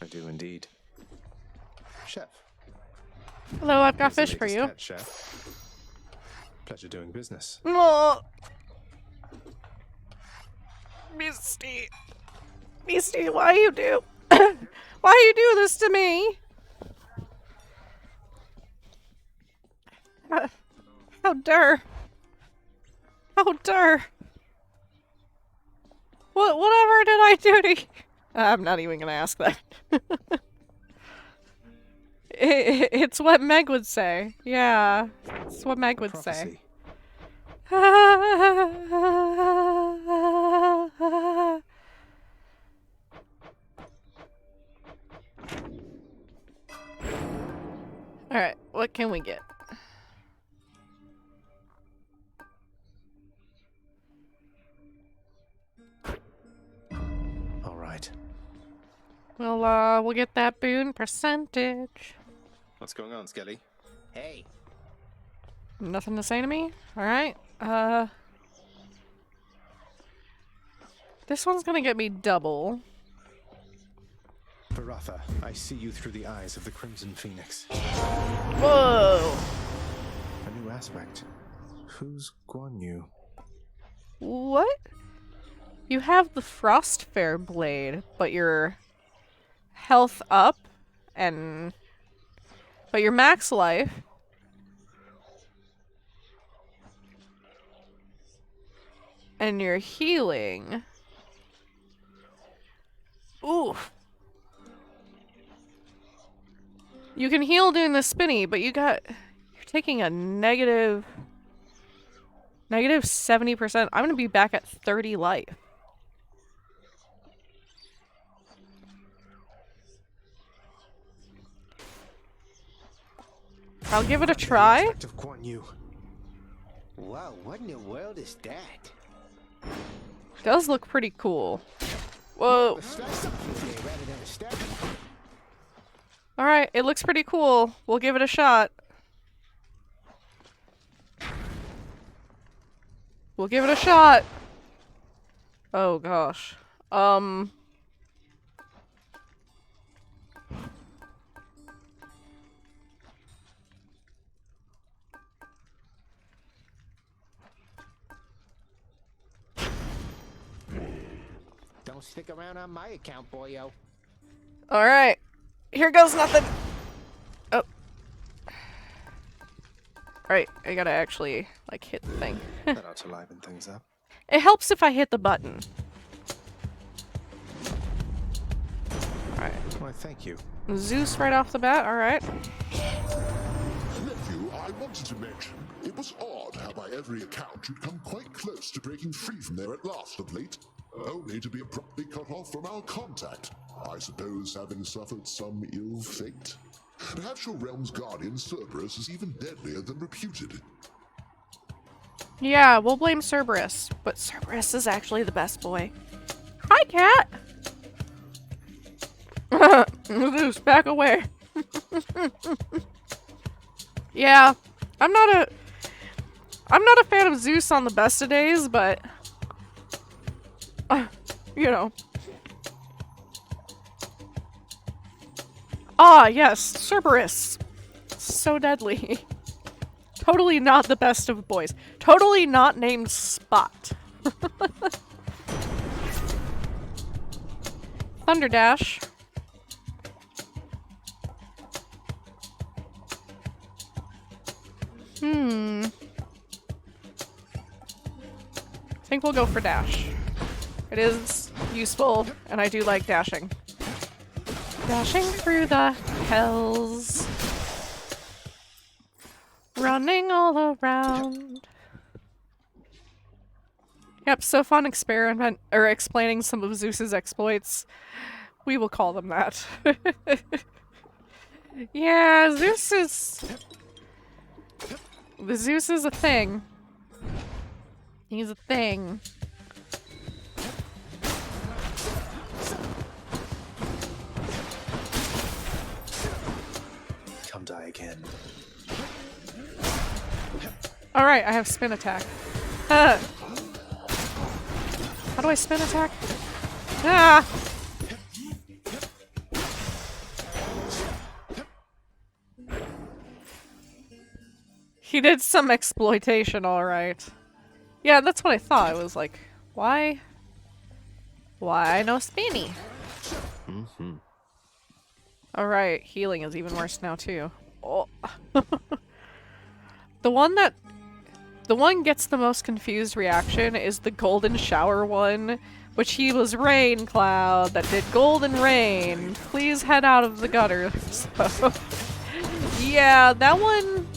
I do indeed. Chef. Hello, I've got Here's the fish for latest you. catch, Chef. Pleasure doing business. Oh. Misty. Misty, why you do? Why you do this to me? How dare? How dare? Whatever did I do to you? I'm not even gonna ask that. It's what Meg would say. Yeah, it's what Meg would say. Alright, what can we get? Alright. We'll get that boon percentage. What's going on, Skelly? Hey. Nothing to say to me? Alright, this one's gonna get me double. Varatha, I see you through the eyes of the Crimson Phoenix. Whoa! A new aspect. Who's Guan Yu? What? You have the Frostfair blade, but your health up, but your max life. And your healing. Oof. You can heal doing the spinny, but you're taking a negative 70%. I'm gonna be back at 30 life. I'll give it a try. Of Guan Yu. Wow, what in the world is that? Does look pretty cool. Whoa. Alright, it looks pretty cool. We'll give it a shot. We'll give it a shot. Oh gosh. Don't stick around on my account, boyo. Alright. Here goes nothing. Oh. Alright, I gotta actually, like, hit the thing. That ought to liven things up. It helps if I hit the button. Alright. Why, thank you. Zeus right off the bat, alright. Nephew, I wanted to mention, it was odd how by every account you'd come quite close to breaking free from there at last of late, only to be abruptly cut off from our contact. I suppose having suffered some ill fate. Perhaps your realm's guardian, Cerberus, is even deadlier than reputed. Yeah, we'll blame Cerberus, but Cerberus is actually the best boy. Hi, cat! Zeus, back away. Yeah, I'm not a fan of Zeus on the best of days, but you know. Ah, yes, Cerberus. So deadly. Totally not the best of boys. Totally not named Spot. Thunderdash. I think we'll go for dash. It is useful, and I do like dashing. Dashing through the hells. Running all around. Yep, so fun explaining some of Zeus's exploits. We will call them that. Yeah, Zeus is a thing. He's a thing. Come die again. Alright, I have spin attack. How do I spin attack? Ah! He did some exploitation, alright. Yeah, that's what I thought. I was like, why? Why no spinny? Alright, healing is even worse now, too. Oh. The one gets the most confused reaction is the golden shower one, which he was rain cloud that did golden rain. Please head out of the gutter. So, yeah, that one,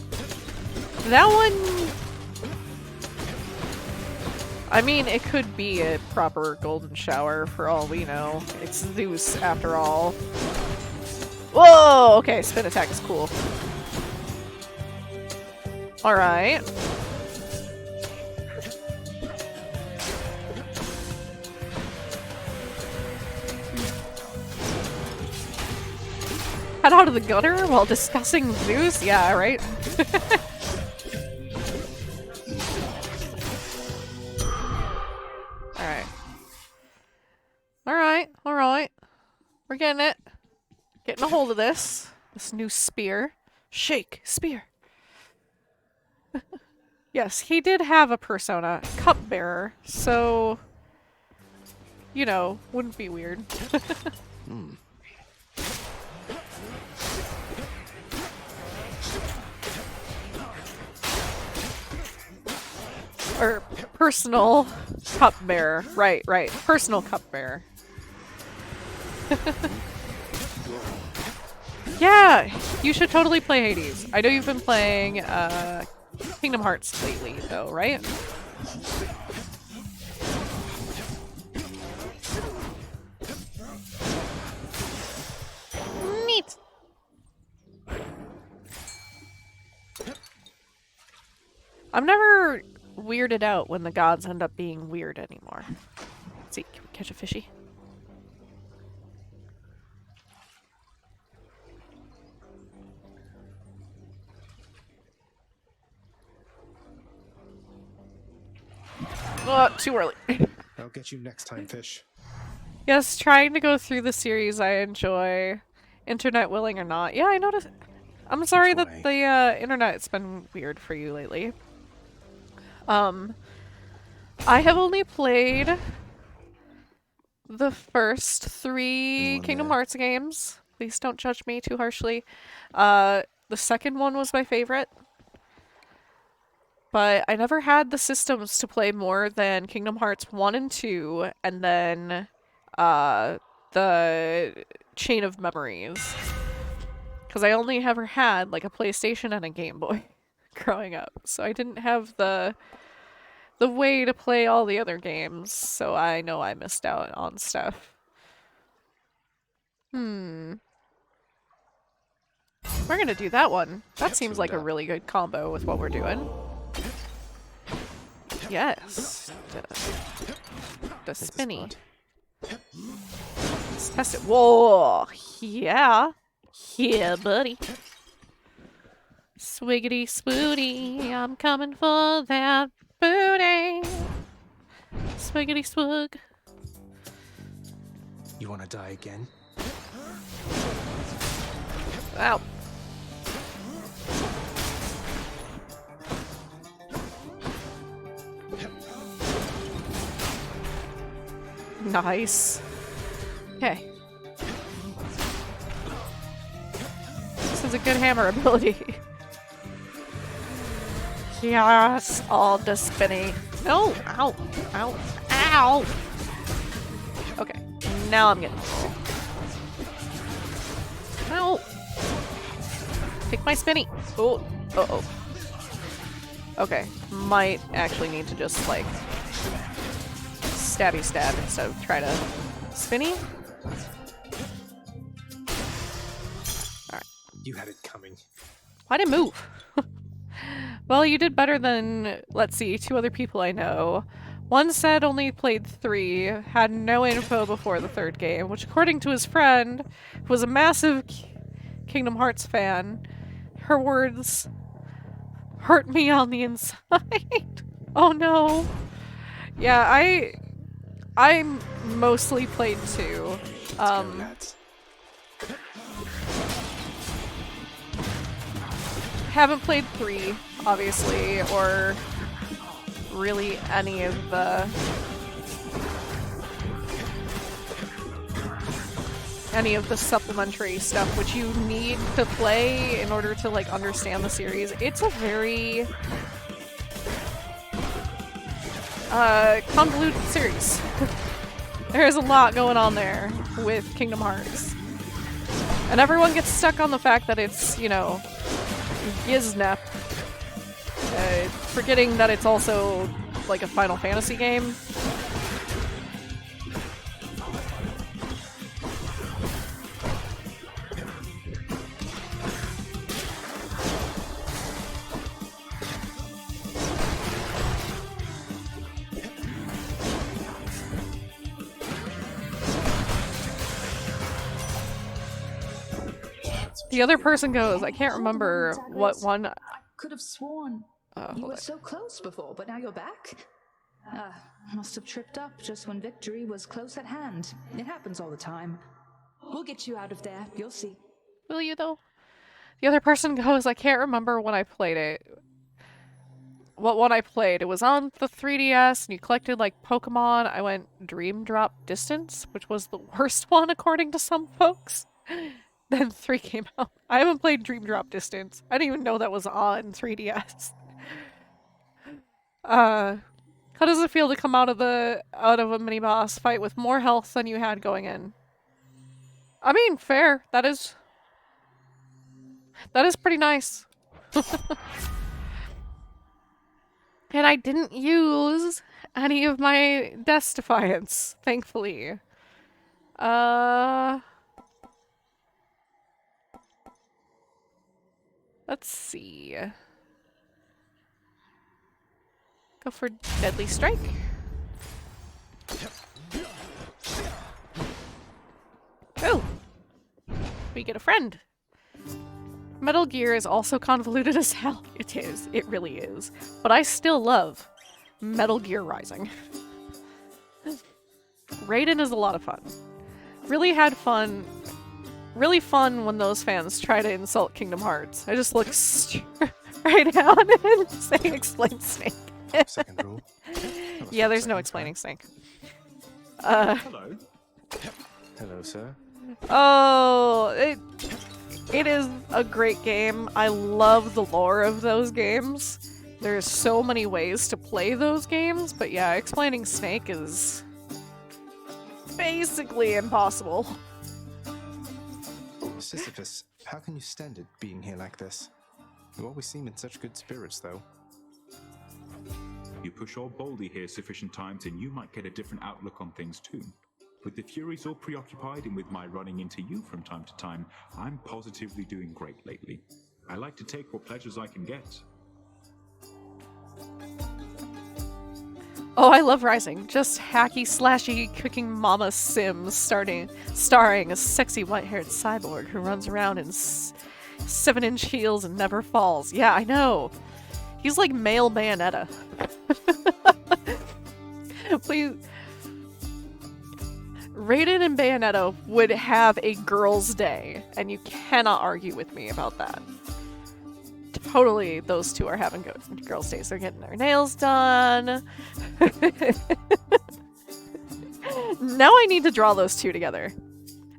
I mean, it could be a proper golden shower for all we know. It's Zeus after all. Whoa! Okay, spin attack is cool. Alright. Head out of the gutter while discussing Zeus? Yeah, right? Alright. Alright, alright. We're getting it. Getting a hold of this. This new spear. Shake, spear. Yes, he did have a persona, cupbearer, so, you know, wouldn't be weird. Or personal cupbearer. Right, right. Personal cupbearer. Yeah, you should totally play Hades. I know you've been playing Kingdom Hearts lately, though, right? Neat. I'm never weirded out when the gods end up being weird anymore. Let's see, can we catch a fishy? Too early. I'll get you next time, fish. Yes, trying to go through the series I enjoy. Internet willing or not. Yeah, I noticed. I'm sorry that the internet's been weird for you lately. I have only played the first 3 Anyone Kingdom there? Hearts games. Please don't judge me too harshly. The second one was my favorite. But I never had the systems to play more than Kingdom Hearts 1 and 2, and then the Chain of Memories. Because I only ever had like a PlayStation and a Game Boy growing up. So I didn't have the way to play all the other games, so I know I missed out on stuff. We're gonna do that one. That seems like a really good combo with what we're doing. Yes. The spinny. Let's test it. Whoa! Yeah. Yeah, buddy. Swiggity swooty, I'm coming for that booty. Swiggity swug. You wanna die again? Ow. Nice. Okay. This is a good hammer ability. Yes, all the spinny. No! Ow! Ow! Ow! Okay, now I'm getting it. Ow! Take my spinny! Oh! Uh-oh. Okay, might actually need to just, like, stabby stab instead of try to spinny. Alright. You had it coming. Why'd it move? Well, you did better than, let's see, 2 other people I know. One said only played 3, had no info before the 3rd game, which according to his friend, who was a massive Kingdom Hearts fan, her words hurt me on the inside. Oh no. Yeah, I mostly played 2. Haven't played 3, obviously, or really any of the supplementary stuff which you need to play in order to like understand the series. It's a very convoluted series. There's a lot going on there with Kingdom Hearts. And everyone gets stuck on the fact that it's, you know, Giznep, forgetting that it's also like a Final Fantasy game. The other person goes, I can't remember what one. I could have sworn you were so close before, but now you're back. Must have tripped up just when victory was close at hand. It happens all the time. We'll get you out of there. You'll see. Will you though? The other person goes, I can't remember when I played it. What one I played. It was on the 3DS and you collected like Pokemon. I went Dream Drop Distance, which was the worst one according to some folks. Then 3 came out. I haven't played Dream Drop Distance. I didn't even know that was on 3DS. How does it feel to come out of a mini boss fight with more health than you had going in? I mean, fair. That is pretty nice. And I didn't use any of my Death Defiance, thankfully. Let's see. Go for Deadly Strike. Oh! We get a friend. Metal Gear is also convoluted as hell. It is. It really is. But I still love Metal Gear Rising. Raiden is a lot of fun. Really had fun. Really fun when those fans try to insult Kingdom Hearts. I just look right down and say explain Snake. Second rule. Yeah, there's no explaining Snake. Hello. Hello, sir. Oh, it is a great game. I love the lore of those games. There's so many ways to play those games, but yeah, explaining Snake is basically impossible. Sisyphus, how can you stand it being here like this? You always seem in such good spirits, though. You push old Baldy here sufficient times and you might get a different outlook on things too. With the Furies all preoccupied and with my running into you from time to time, I'm positively doing great lately. I like to take what pleasures I can get. Oh, I love Rising. Just hacky slashy cooking mama Sims starring a sexy white-haired cyborg who runs around in 7-inch heels and never falls. Yeah, I know. He's like male Bayonetta. Please. Raiden and Bayonetta would have a girls' day, and you cannot argue with me about that. Totally, those two are having girls' days. They're getting their nails done. Now I need to draw those two together.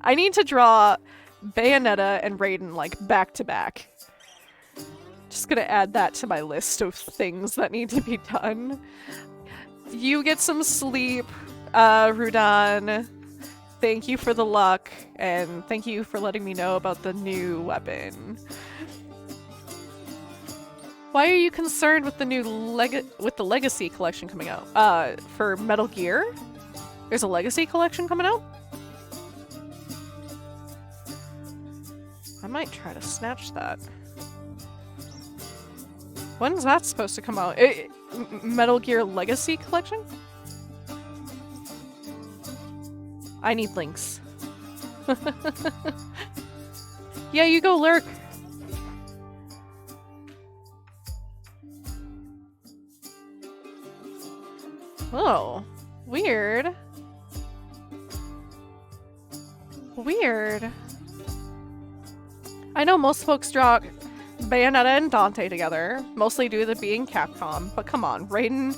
I need to draw Bayonetta and Raiden, like, back to back. Just gonna add that to my list of things that need to be done. You get some sleep, Rudan. Thank you for the luck, and thank you for letting me know about the new weapon. Why are you concerned with the new Legacy collection coming out? For Metal Gear? There's a Legacy collection coming out? I might try to snatch that. When's that supposed to come out? Metal Gear Legacy collection? I need links. Yeah, you go lurk. Oh, weird. Weird. I know most folks draw Bayonetta and Dante together, mostly due to being Capcom, but come on, Raiden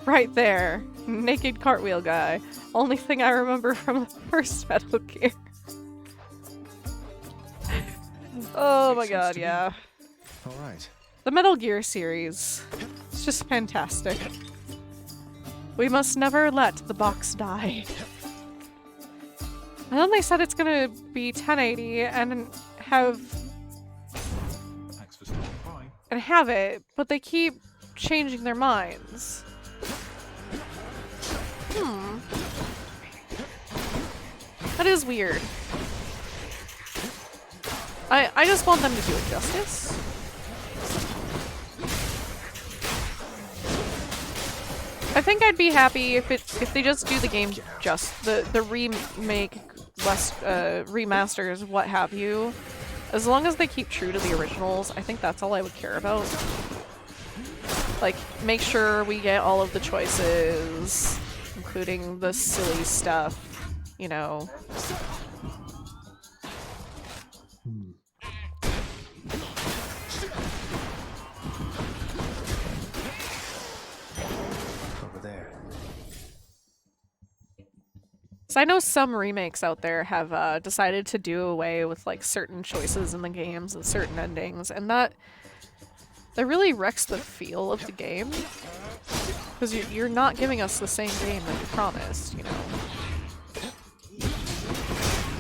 right there. Naked cartwheel guy. Only thing I remember from the first Metal Gear. Oh my god, yeah. Alright. The Metal Gear series. It's just fantastic. We must never let the box die. And then they said it's gonna be 1080 and have it, but they keep changing their minds. That is weird. I just want them to do it justice. I think I'd be happy if they just do the game the remake, remasters, what have you. As long as they keep true to the originals, I think that's all I would care about. Like, make sure we get all of the choices, including the silly stuff, you know. Over there. So I know some remakes out there have decided to do away with like certain choices in the games and certain endings, and that really wrecks the feel of the game. Because you're not giving us the same game that you promised, you know.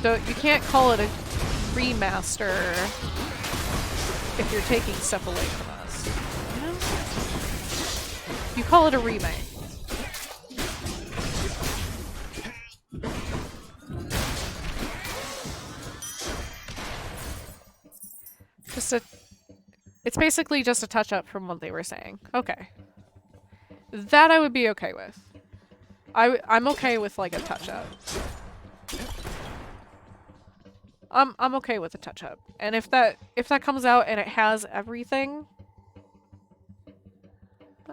So you can't call it a remaster if you're taking stuff away from us. You know? You call it a remake. It's basically just a touch-up from what they were saying. Okay. That I would be okay with. I'm okay with, like, a touch-up. I'm okay with a touch-up. And if that comes out and it has everything,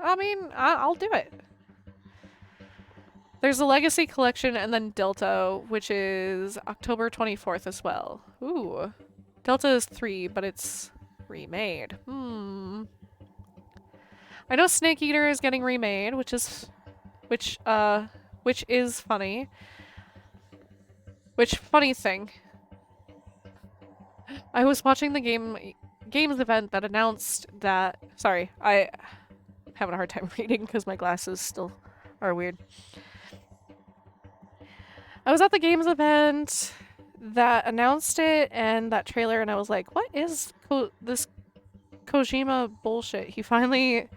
I mean, I'll do it. There's a Legacy Collection and then Delta, which is October 24th as well. Ooh. Delta is 3, but it's remade. I know Snake Eater is getting remade, which is funny. Which, funny thing, I was watching the games event that announced that. Sorry, I having a hard time reading because my glasses still are weird. I was at the games event that announced it and that trailer, and I was like, "What is this Kojima bullshit? He finally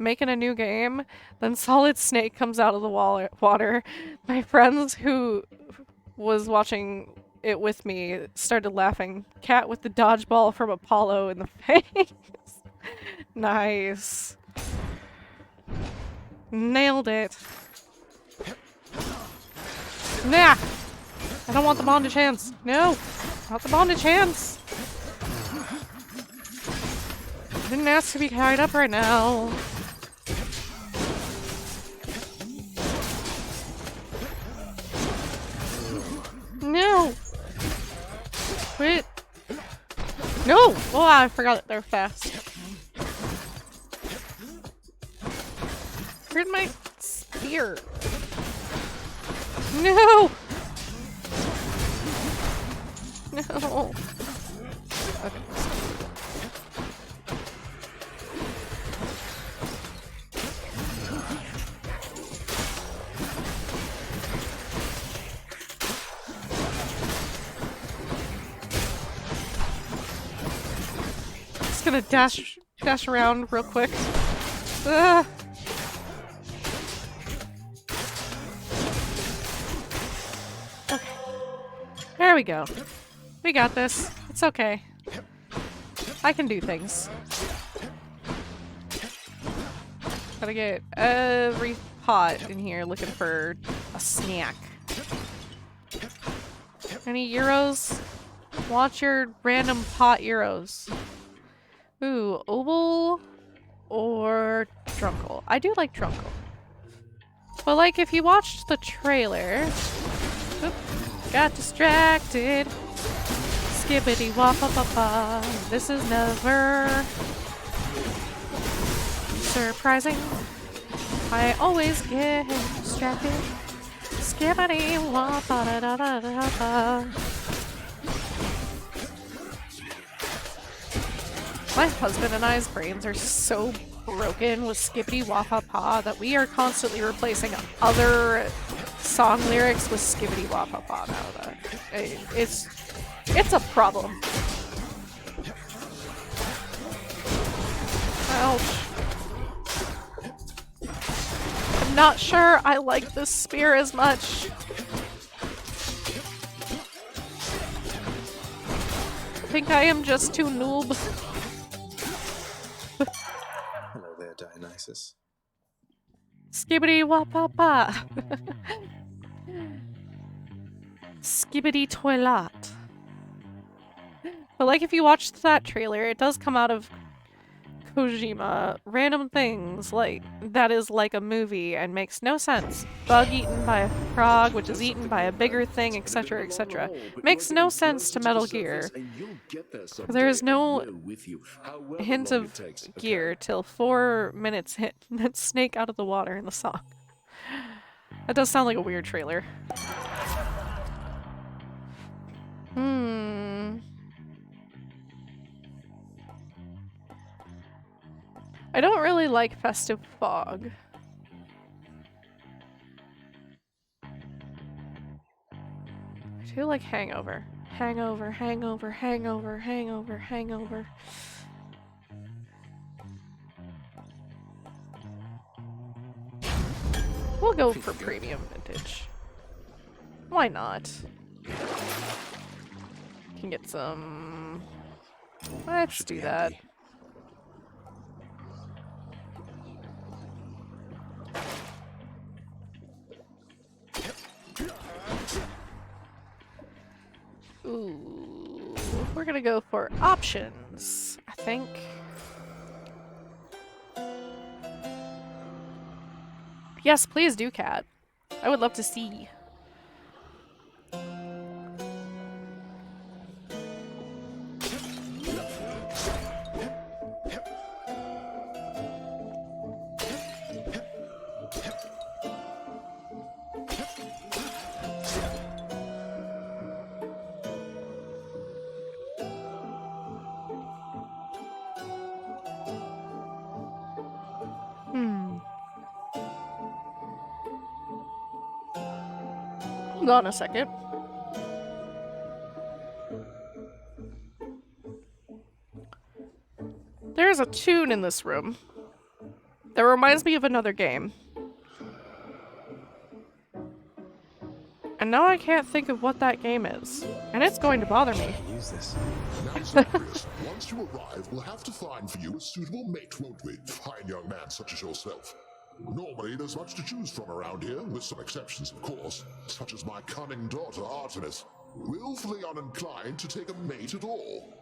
making a new game?" Then Solid Snake comes out of the water. My friends who was watching it with me started laughing. Cat with the dodgeball from Apollo in the face. Nice. Nailed it. Nah! I don't want the bondage hands. No! Not the bondage hands! I didn't ask to be tied up right now. No! Quit! No! Oh, I forgot that they're fast. Where'd my spear? No! No! Okay. Just gonna dash around real quick. Ugh. Okay. There we go. We got this. It's okay. I can do things. Gotta get every pot in here looking for a snack. Any euros? Watch your random pot euros. Ooh, Obel or Drunkle. I do like Drunkle. But like if you watched the trailer... Oop, got distracted. Skibbity wop-a-pa-pa. This is never surprising. I always get distracted. Skibbity wop-a-da-da-da-da-da. My husband and I's brains are so broken with Skibbity Wop-a-pa that we are constantly replacing other song lyrics with Skibbity Wop-a-pa now. It's a problem. Ouch. I'm not sure I like this spear as much. I think I am just too noob. Hello there, Dionysus. Skibbity wop-a-pa. Skibbity toilet. But like if you watched that trailer, it does come out of Kojima. Random things like that is like a movie and makes no sense. Bug eaten by a frog, which is eaten by a bigger thing, etc., etc. Makes no sense to Metal Gear. There is no hint of gear till 4 minutes hit that Snake out of the water in the song. That does sound like a weird trailer. I don't really like Festive Fog. I do like Hangover. Hangover, hangover, hangover, hangover, hangover. We'll go for premium vintage. Why not? Can get some... Let's do that. Ooh, we're gonna go for options, I think. Yes, please do, Cat. I would love to see. Hold on a second. There's a tune in this room that reminds me of another game. And now I can't think of what that game is. And it's going to bother me. Use this. Now, Zacharias, once you arrive, we'll have to find for you a suitable mate, won't we? Fine young man such as yourself. Normally, there's much to choose from around here, with some exceptions, of course, such as my cunning daughter, Artemis, willfully uninclined to take a mate at all.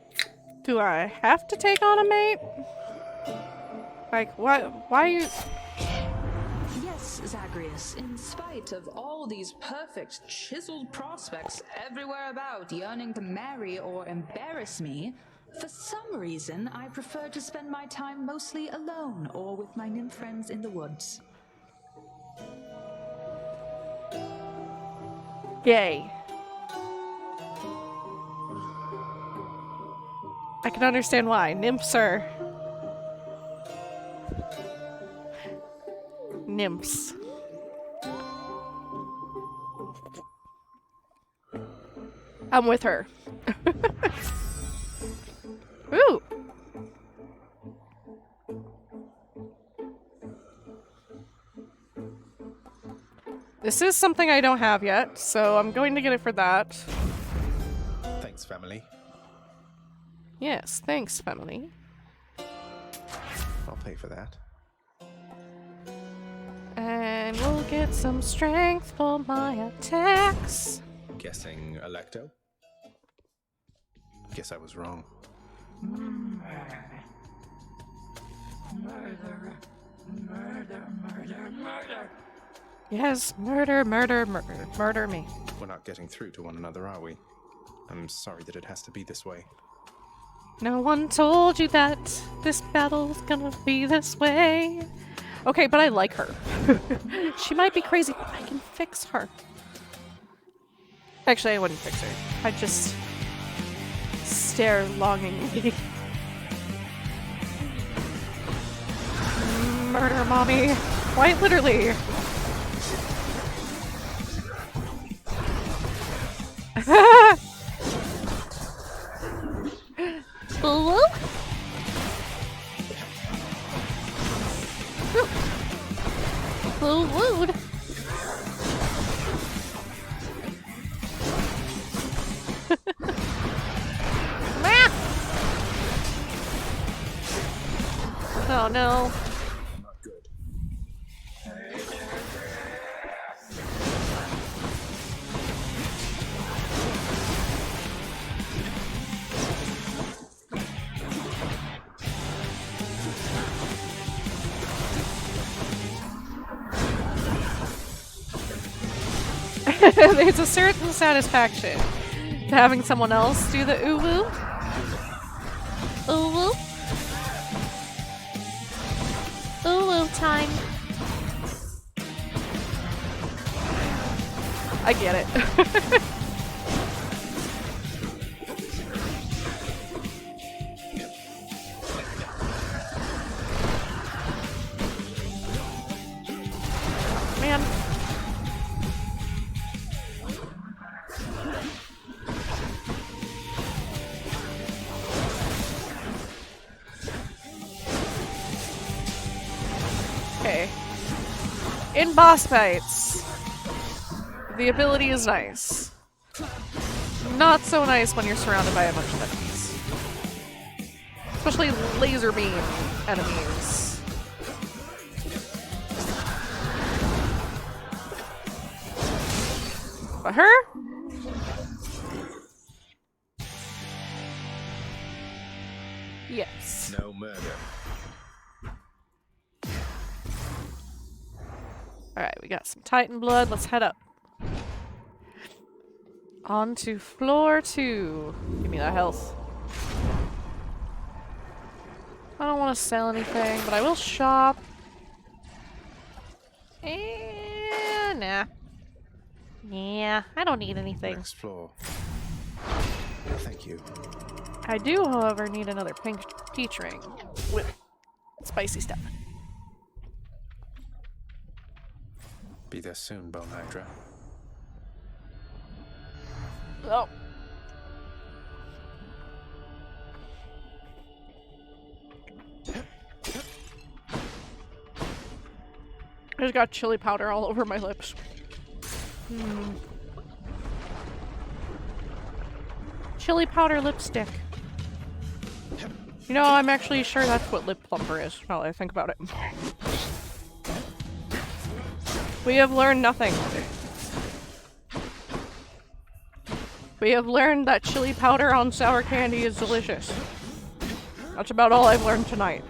Do I have to take on a mate? Like, what? Why you... Yes, Zagreus, in spite of all these perfect, chiseled prospects everywhere about yearning to marry or embarrass me, for some reason I prefer to spend my time mostly alone or with my nymph friends in the woods. Yay. I can understand why. Nymphs are... nymphs. I'm with her. Ooh! This is something I don't have yet, so I'm going to get it for that. Thanks, family. Yes, thanks, family. I'll pay for that. And we'll get some strength for my attacks. Guessing Electo? Guess I was wrong. Murder. Murder. Murder, murder, murder. Yes, murder, murder, murder. Murder me. We're not getting through to one another, are we? I'm sorry that it has to be this way. No one told you that this battle's gonna be this way. Okay, but I like her. She might be crazy, but I can fix her. Actually, I wouldn't fix her. I'd just stare longingly. Murder mommy. Quite literally. Ooh. Ooh, wood. Oh no. Not good. There's a certain satisfaction to having someone else do the ooh woo. Ooh woo. Ooh woo time. I get it. Man. Okay. In boss fights, the ability is nice. Not so nice when you're surrounded by a bunch of enemies. Especially laser beam enemies. But her? Yes. No murder. Alright, we got some Titan blood. Let's head up. On to floor 2. Give me that health. I don't want to sell anything, but I will shop. Nah. Yeah, I don't need anything. Next floor. Thank you. I do, however, need another pink peach ring with spicy stuff. Be there soon, Bone Hydra. Oh. I just got chili powder all over my lips. Chili powder lipstick. You know, I'm actually sure that's what lip plumper is, now that I think about it. We have learned nothing. We have learned that chili powder on sour candy is delicious. That's about all I've learned tonight.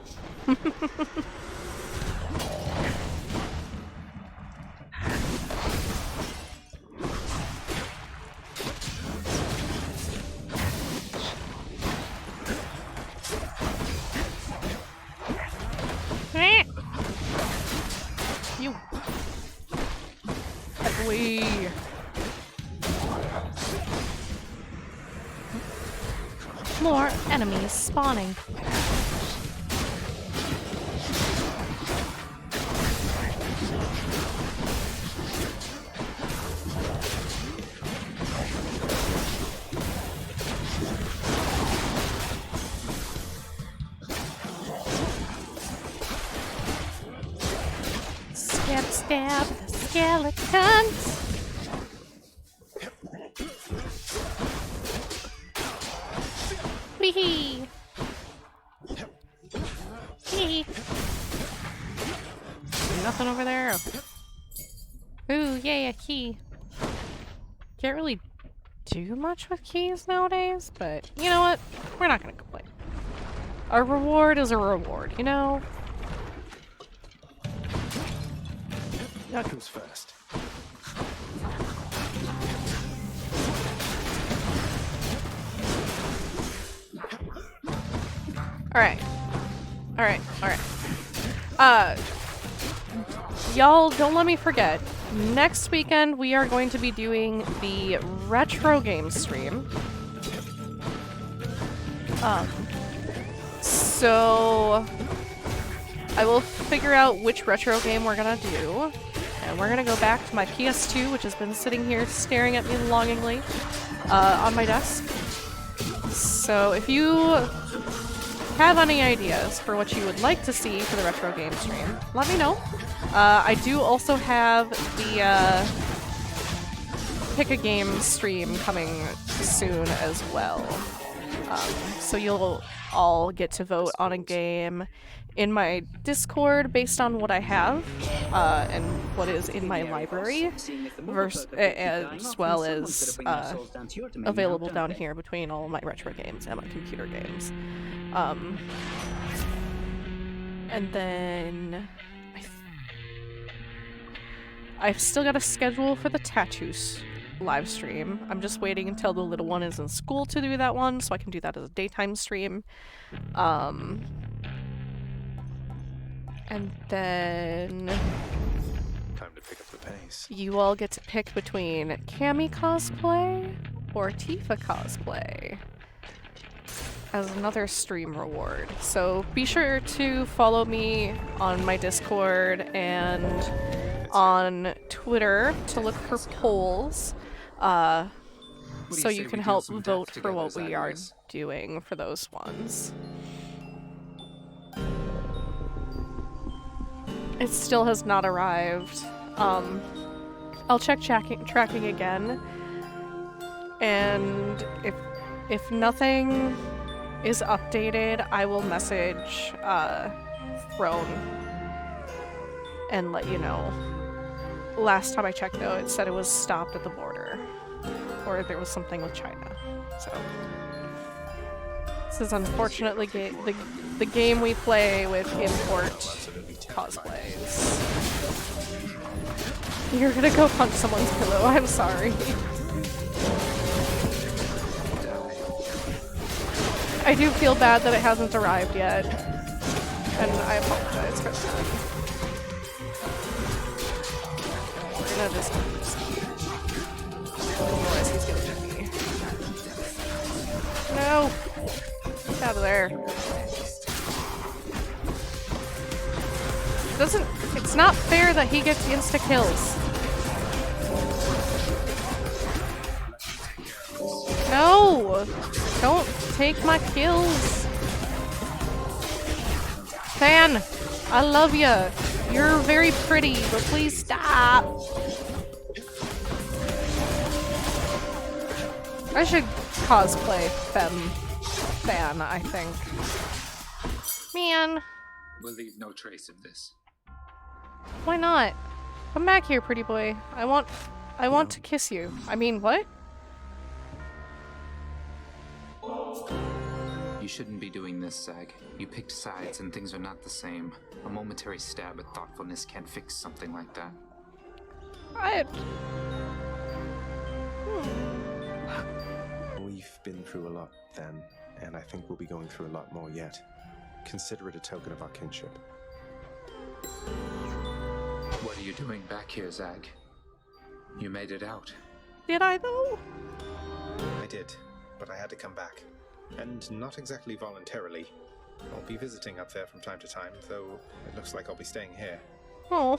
You. We. More enemies spawning. Stab, stab, skeletons. Wee-hee. Hee. Nothing over there. Ooh, yay, a key. Can't really do much with keys nowadays, but you know what? We're not gonna complain. A reward is a reward, you know? That comes first. Alright. Alright, alright. Y'all, don't let me forget. Next weekend, we are going to be doing the retro game stream. So I will figure out which retro game we're gonna do. And we're gonna go back to my PS2, which has been sitting here staring at me longingly, on my desk. So if you have any ideas for what you would like to see for the retro game stream, let me know. I do also have the pick a game stream coming soon as well. So you'll all get to vote on a game in my Discord based on what I have and what is in my library, as well as available down here between all of my retro games and my computer games. And then I've still got a schedule for the tattoos live stream. I'm just waiting until the little one is in school to do that one, so I can do that as a daytime stream. And then Time to pick up the pace. you all get to pick between Cammy cosplay or Tifa cosplay as another stream reward. So be sure to follow me on my Discord and on Twitter to look for polls, so you can help vote for what we are doing for those ones. It still has not arrived. I'll check tracking again, and if nothing is updated, I will message Throne and let you know. Last time I checked, though, it said it was stopped at the border, or there was something with China. So this is unfortunately the game we play with import cosplays. You're gonna go punch someone's pillow. I'm sorry. I do feel bad that it hasn't arrived yet, and I apologize for that. We're gonna just otherwise he's gonna hit me. No! Get out of there. It's not fair that he gets insta kills. No! Don't take my kills. Fan, I love ya. You're very pretty, but please stop. I should cosplay Fan, I think. Man. We'll leave no trace of this. Why not? Come back here, pretty boy. I want to kiss you. I mean, what? You shouldn't be doing this, Zag. You picked sides and things are not the same. A momentary stab at thoughtfulness can't fix something like that. We've been through a lot then, and I think we'll be going through a lot more yet. Consider it a token of our kinship. What are you doing back here, Zag? You made it out. Did I, though? I did, but I had to come back. And not exactly voluntarily. I'll be visiting up there from time to time, though it looks like I'll be staying here. Oh.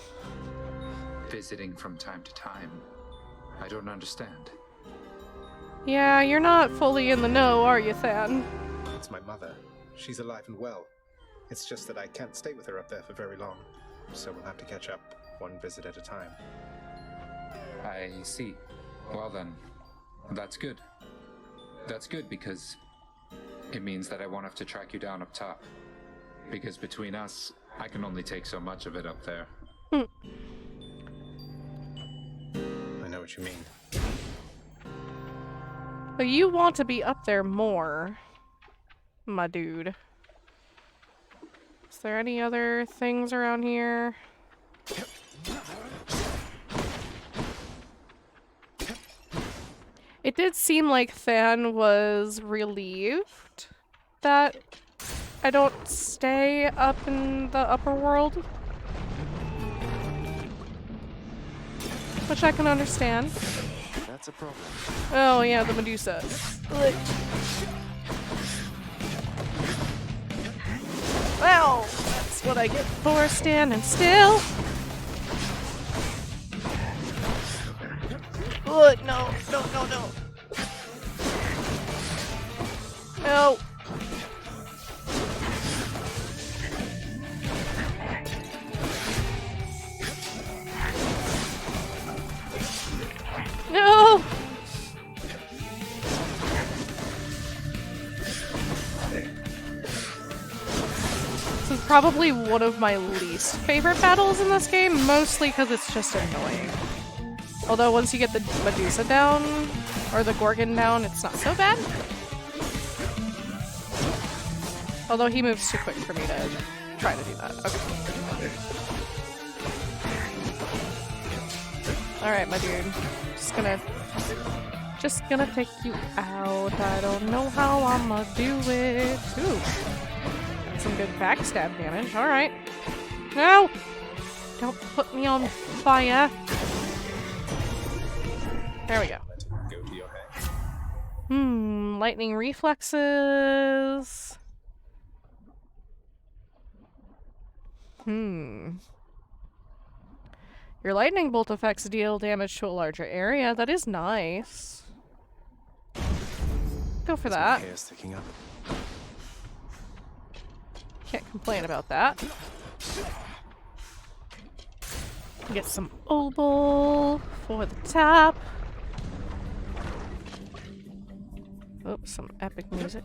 Visiting from time to time? I don't understand. Yeah, you're not fully in the know, are you, Than? It's my mother. She's alive and well. It's just that I can't stay with her up there for very long, so we'll have to catch up one visit at a time. I see. Well then, that's good. That's good because it means that I won't have to track you down up top. Because between us, I can only take so much of it up there. I know what you mean. But you want to be up there more, my dude. Is there any other things around here? It did seem like Than was relieved that I don't stay up in the upper world. Which I can understand. That's a problem. Oh yeah, the Medusa. Well, that's what I get for standing still. No, no, no, no. No. No. This is probably one of my least favorite battles in this game, mostly because it's just annoying. Although once you get the Medusa down, or the Gorgon down, it's not so bad. Although he moves too quick for me to try to do that. Okay. Alright, my dude. Just gonna take you out. I don't know how I'ma do it. Ooh. Got some good backstab damage. Alright. No! Don't put me on fire. There we go. Lightning reflexes. Your lightning bolt effects deal damage to a larger area. That is nice. Go for that. Can't complain about that. Get some obol for the top. Oh, some epic music.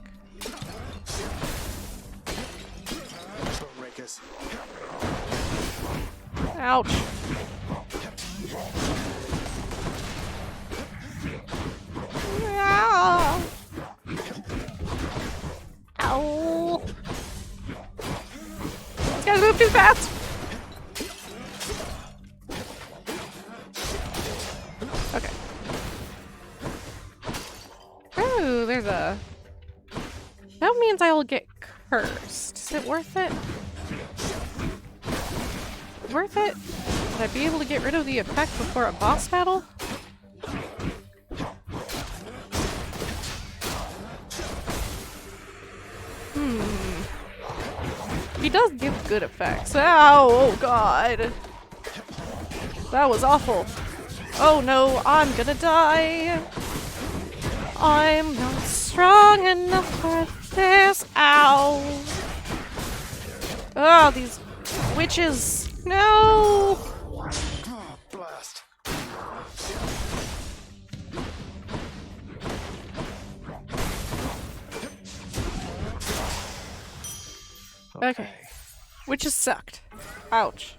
Ouch. Ah. Ow. These guys move too fast. Okay. Ooh, there's a... That means I will get cursed. Is it worth it? Worth it? Would I be able to get rid of the effect before a boss battle? He does give good effects. Ow! Oh god! That was awful. Oh no, I'm gonna die! I'm not strong enough for this. Ow. Oh, these witches. No. Blast. Okay. Witches sucked. Ouch.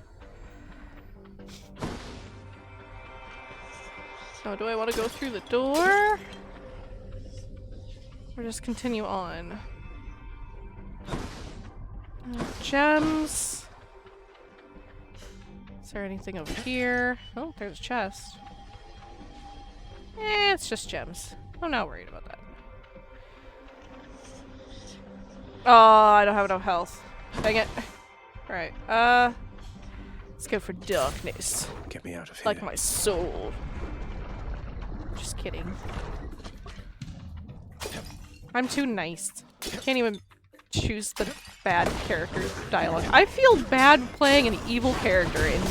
So do I want to go through the door? Or just continue on? Gems. Is there anything over here? Oh, there's a chest. It's just gems. I'm not worried about that. Oh, I don't have enough health. Dang it. Alright, let's go for darkness. Get me out of here. Like my soul. Just kidding. I'm too nice. I can't even choose the bad character dialogue. I feel bad playing an evil character in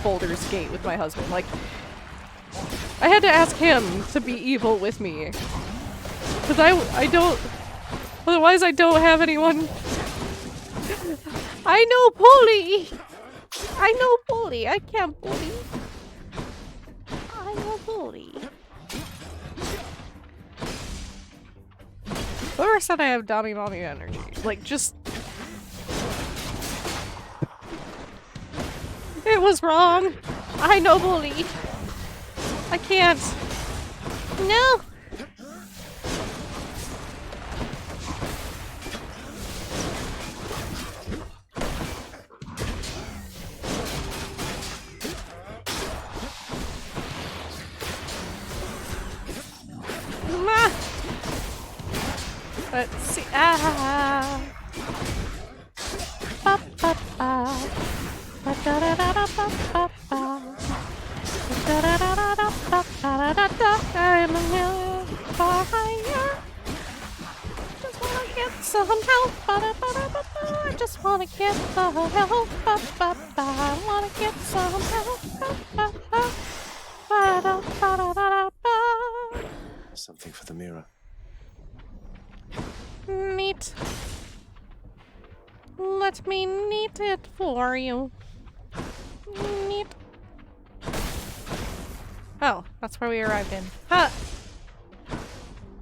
Baldur's Gate with my husband. Like, I had to ask him to be evil with me. Because I don't... Otherwise I don't have anyone... I know bully! I know bully! I can't bully! I know bully. Whoever said I have Dommy Mommy energy? Like, just... It was wrong! I know bully! I can't! No! Let's see. Ah. Ba, ba, ba. Ba, da, da, da, da, ba, ba, ba. Da, da, da, da, da, ba, da, da, da. I'm a little fire. Just wanna get some help. Ba, da, ba, da, ba, ba. I just wanna get the help. Ba, ba, ba. I wanna get some help. Ba, ba, ba. Ba, da, ba, da, da, ba. Something for the mirror. Neat. Let me neat it for you. Neat. Oh, that's where we arrived in. Huh.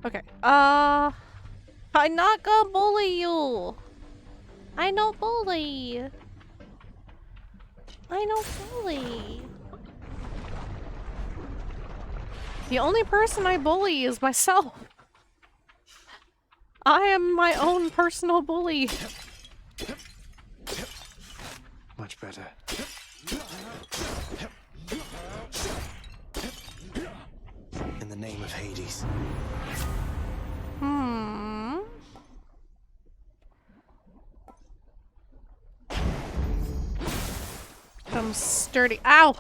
Okay. I'm not gonna bully you. I know bully. I know bully. The only person I bully is myself. I am my own personal bully. Much better. In the name of Hades. I'm sturdy. Ow!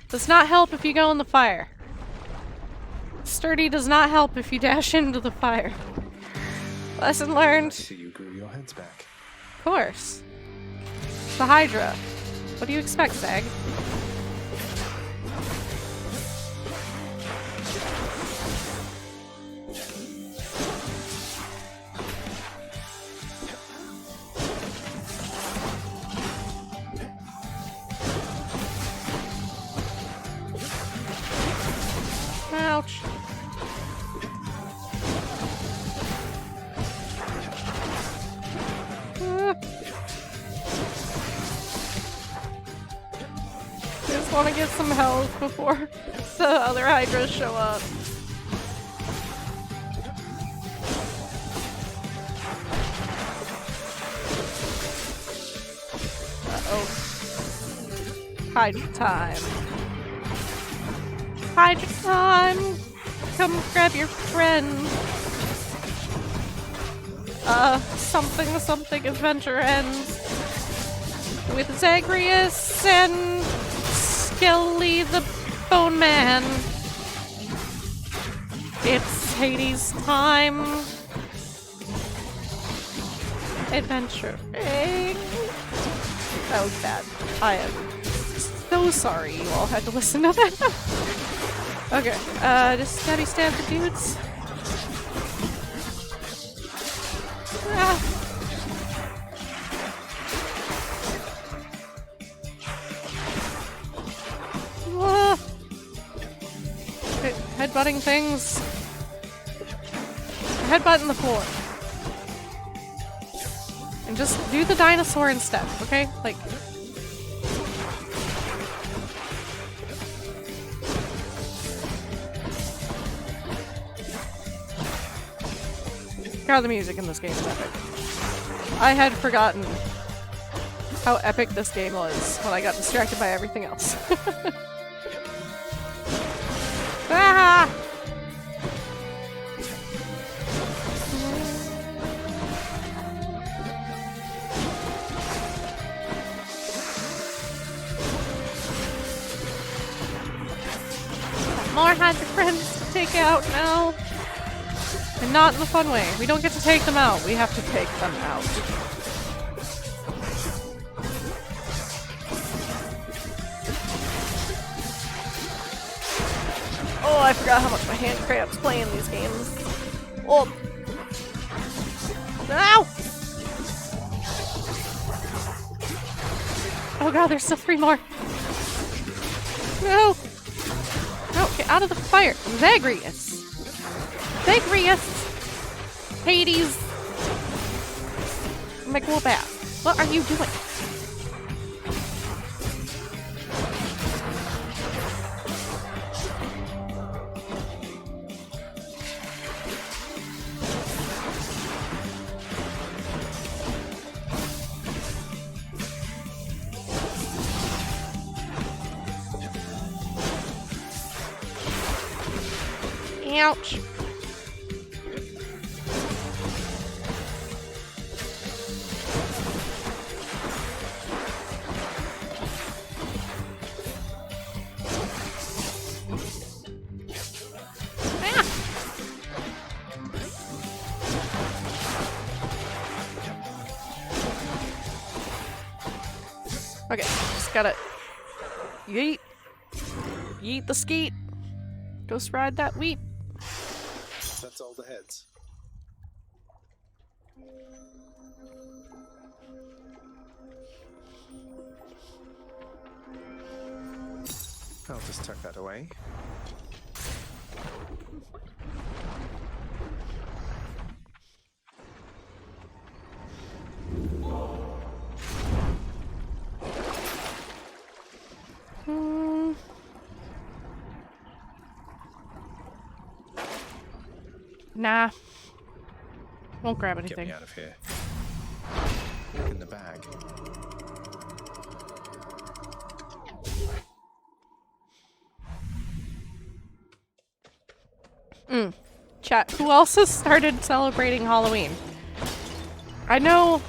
Does not help if you go in the fire. Sturdy does not help if you dash into the fire. Lesson learned. I see you grew your heads back. Of course. The Hydra. What do you expect, Zag? Ouch. Just want to get some health before the other Hydras show up. Uh-oh. Hydra time. Hydra time! Come grab your friend. Something adventure ends with Zagreus and Skelly the Bone Man. It's Hades time. Adventuring. That was bad. I am so sorry you all had to listen to that. Okay, just steady stand for dudes. Ah. Ah. Headbutting things. Headbutt in the floor. And just do the dinosaur instead, okay? Like... God, the music in this game is epic. I had forgotten how epic this game was when I got distracted by everything else. Ah! More Hydra friends to take out now. And not in the fun way. We don't get to take them out. We have to take them out. Oh, I forgot how much my hand cramps playing these games. Oh. Ow! Oh god, there's still 3 more. No! No, get out of the fire. Zagreus! Zagreus! Hades! McWoolbath, what are you doing? Ouch. Okay, just gotta yeet. Yeet the skeet. Ghost ride that wheat. That's all the heads. I'll just tuck that away. Nah. Won't grab anything. Get me out of here. Look in the bag. Chat, who else has started celebrating Halloween? I know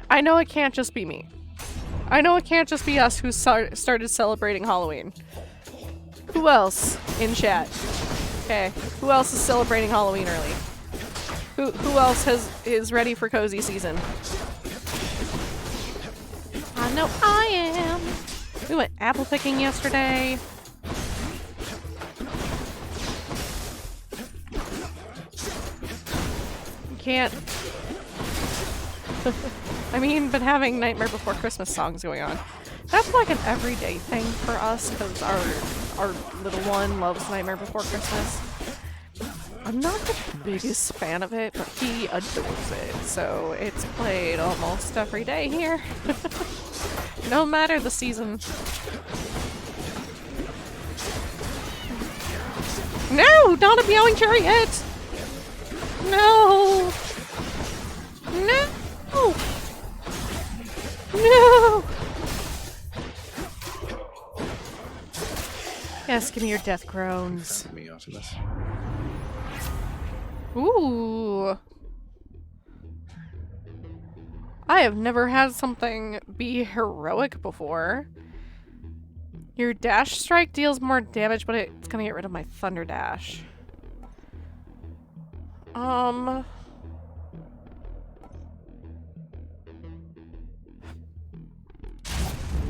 it can't just be me. I know it can't just be us who started celebrating Halloween. Who else in chat? Okay, who else is celebrating Halloween early? Who else is ready for cozy season? I know I am. We went apple picking yesterday. You can't. I mean, but having Nightmare Before Christmas songs going on. That's like an everyday thing for us, because our little one loves Nightmare Before Christmas. I'm not the biggest fan of it, but he adores it, so it's played almost every day here. No matter the season. No! Not a meowing chariot! No! No! No! Yes, give me your death groans. Me, Artemis. Ooh. I have never had something be heroic before. Your dash strike deals more damage, but it's gonna get rid of my thunder dash. I'm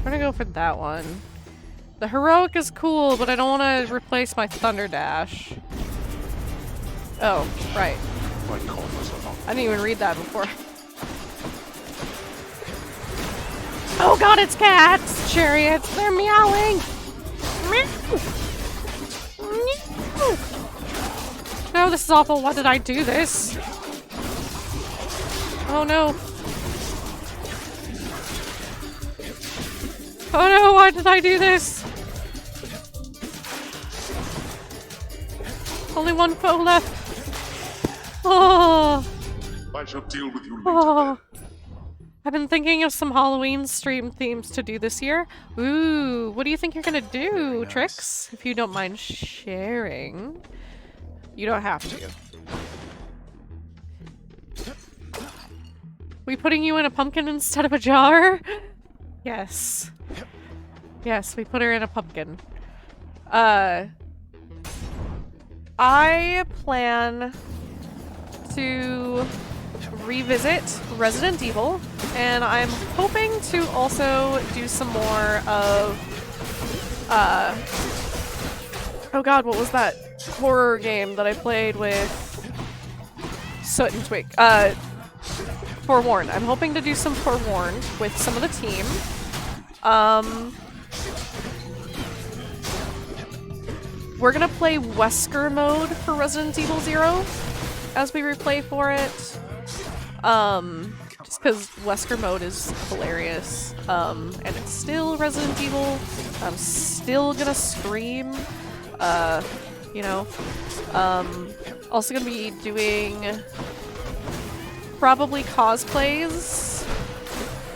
gonna go for that one. The heroic is cool, but I don't want to replace my thunder dash. Oh, right. I didn't even read that before. Oh god, it's cats! Chariots! They're meowing! Meow! Meow! No, this is awful. Why did I do this? Oh no. Oh no, why did I do this? Only one foe left. Oh. I shall deal with you later. Oh. I've been thinking of some Halloween stream themes to do this year. Ooh, what do you think you're gonna do, Trix? If you don't mind sharing. You don't have to. We putting you in a pumpkin instead of a jar? Yes. Yes, we put her in a pumpkin. I plan to revisit Resident Evil, and I'm hoping to also do some more of, oh god, what was that horror game that I played with Soot and Twig? Forewarned. I'm hoping to do some Forewarned with some of the team. We're gonna play Wesker mode for Resident Evil 0 as we replay for it. Just because Wesker mode is hilarious. And it's still Resident Evil. I'm still gonna scream. You know. Also gonna be doing probably cosplays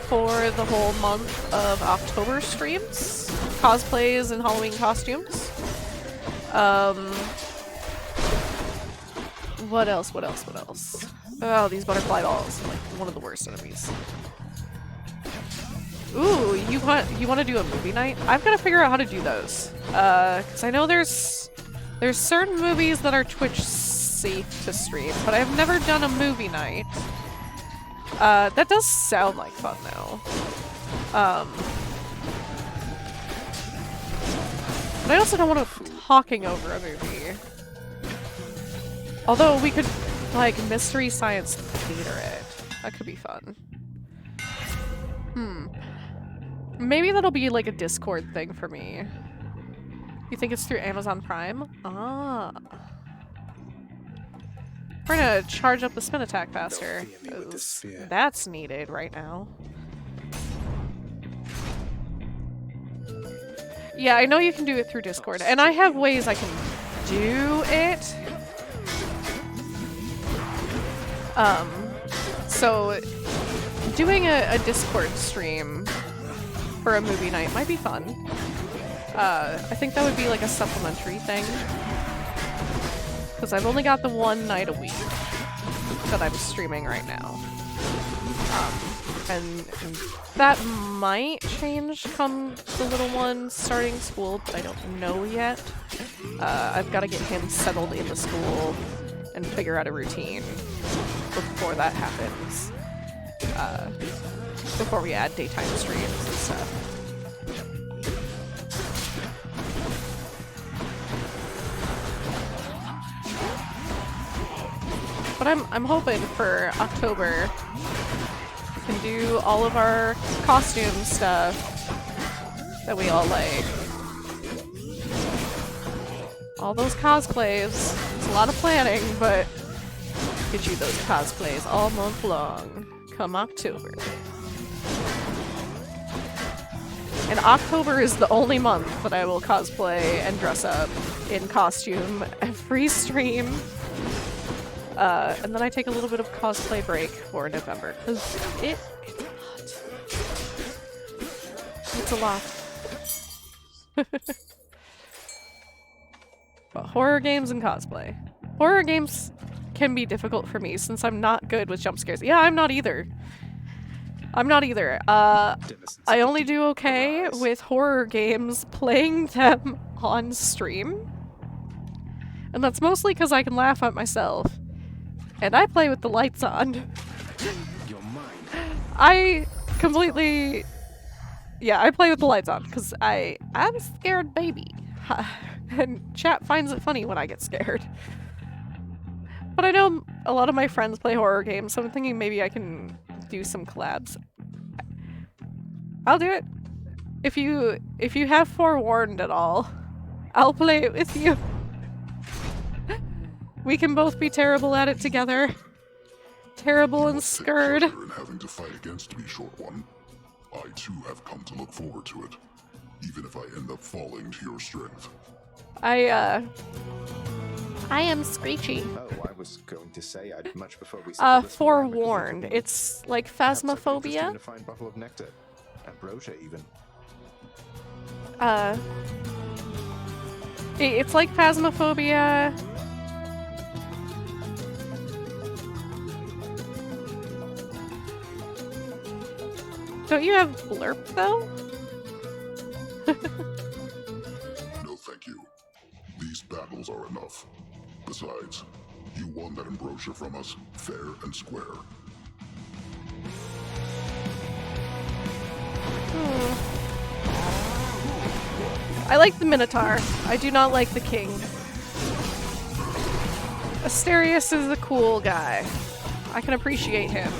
for the whole month of October streams. Cosplays and Halloween costumes. What else? What else? What else? Oh, these butterfly balls are like one of the worst enemies. Ooh, you want to do a movie night? I've got to figure out how to do those. Because I know there's certain movies that are Twitch safe to stream, but I've never done a movie night. That does sound like fun though. But I also don't want to be talking over a movie. Although we could, like, Mystery Science Theater it. That could be fun. Maybe that'll be, like, a Discord thing for me. You think it's through Amazon Prime? Ah. We're gonna charge up the spin attack faster. That's needed right now. Yeah, I know you can do it through Discord, and I have ways I can do it. So doing a Discord stream for a movie night might be fun. I think that would be like a supplementary thing. Because I've only got the one night a week that I'm streaming right now. And that might change come the little one starting school, but I don't know yet. I've got to get him settled into school and figure out a routine before that happens. Before we add daytime streams and stuff. But I'm hoping for October we can do all of our costume stuff that we all like. All those cosplays. It's a lot of planning, but get you those cosplays all month long. Come October. And October is the only month that I will cosplay and dress up in costume every stream. And then I take a little bit of cosplay break for November, because it's a lot. But horror games and cosplay. Horror games can be difficult for me since I'm not good with jump scares. Yeah, I'm not either. I'm not either. I only do okay with horror games playing them on stream. And that's mostly because I can laugh at myself. And I play with the lights on. You're mine. I completely... Yeah, I play with the lights on because I'm a scared baby. And chat finds it funny when I get scared. But I know a lot of my friends play horror games, so I'm thinking maybe I can do some collabs. I'll do it. If you have forewarned at all, I'll play it with you. We can both be terrible at it together. Terrible and scared. In having to fight against me, short one. I too have come to look forward to it, even if I end up falling to your strength. I am Screechy. Oh, I was going to say I'd much prefer we forewarned. It's like phasmophobia. A fine bottle of nectar. Ambrosia, even. It's like phasmophobia. Don't you have blurp though? No, thank you. These battles are enough. Besides, you won that ambrosia from us, fair and square. I like the Minotaur. I do not like the king. Asterius is a cool guy. I can appreciate him.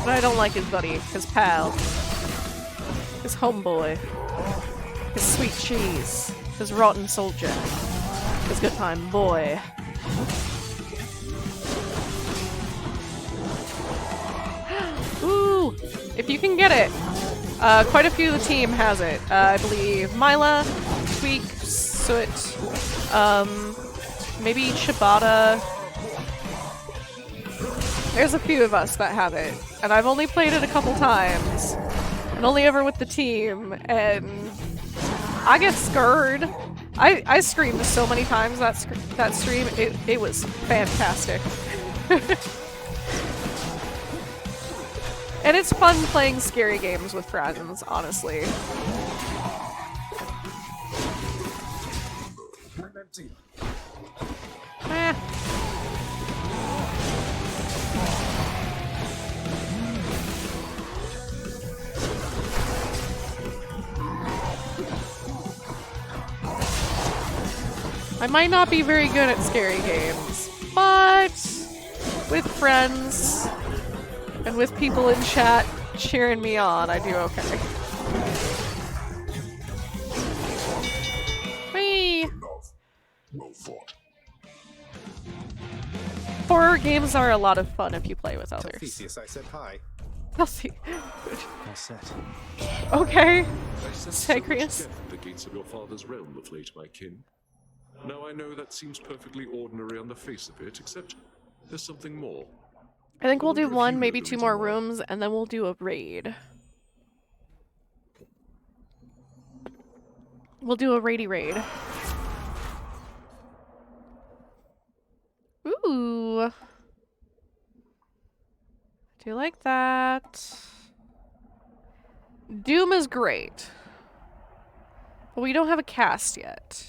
But I don't like his buddy, his pal, his homeboy, his sweet cheese, his rotten soldier, his good time boy. Ooh! If you can get it! Quite a few of the team has it. I believe Mila, Tweak, Soot, maybe Shibata. There's a few of us that have it, and I've only played it a couple times, and only ever with the team, and I get scared. I screamed so many times that stream. It was fantastic. And it's fun playing scary games with friends, honestly. I might not be very good at scary games, but with friends and with people in chat cheering me on, I do okay. Whee! Well thought. Horror games are a lot of fun if you play with others. Theseus, I said hi. I'll see. All set. Okay. I sense Sagrius. so much depth at the gates of your father's realm of late, my kin. Now I know that seems perfectly ordinary on the face of it, except there's something more. I think we'll do one, maybe two more rooms, and then we'll do a raid. We'll do a raidy raid. Ooh. Do you like that? Doom is great. But we don't have a cast yet.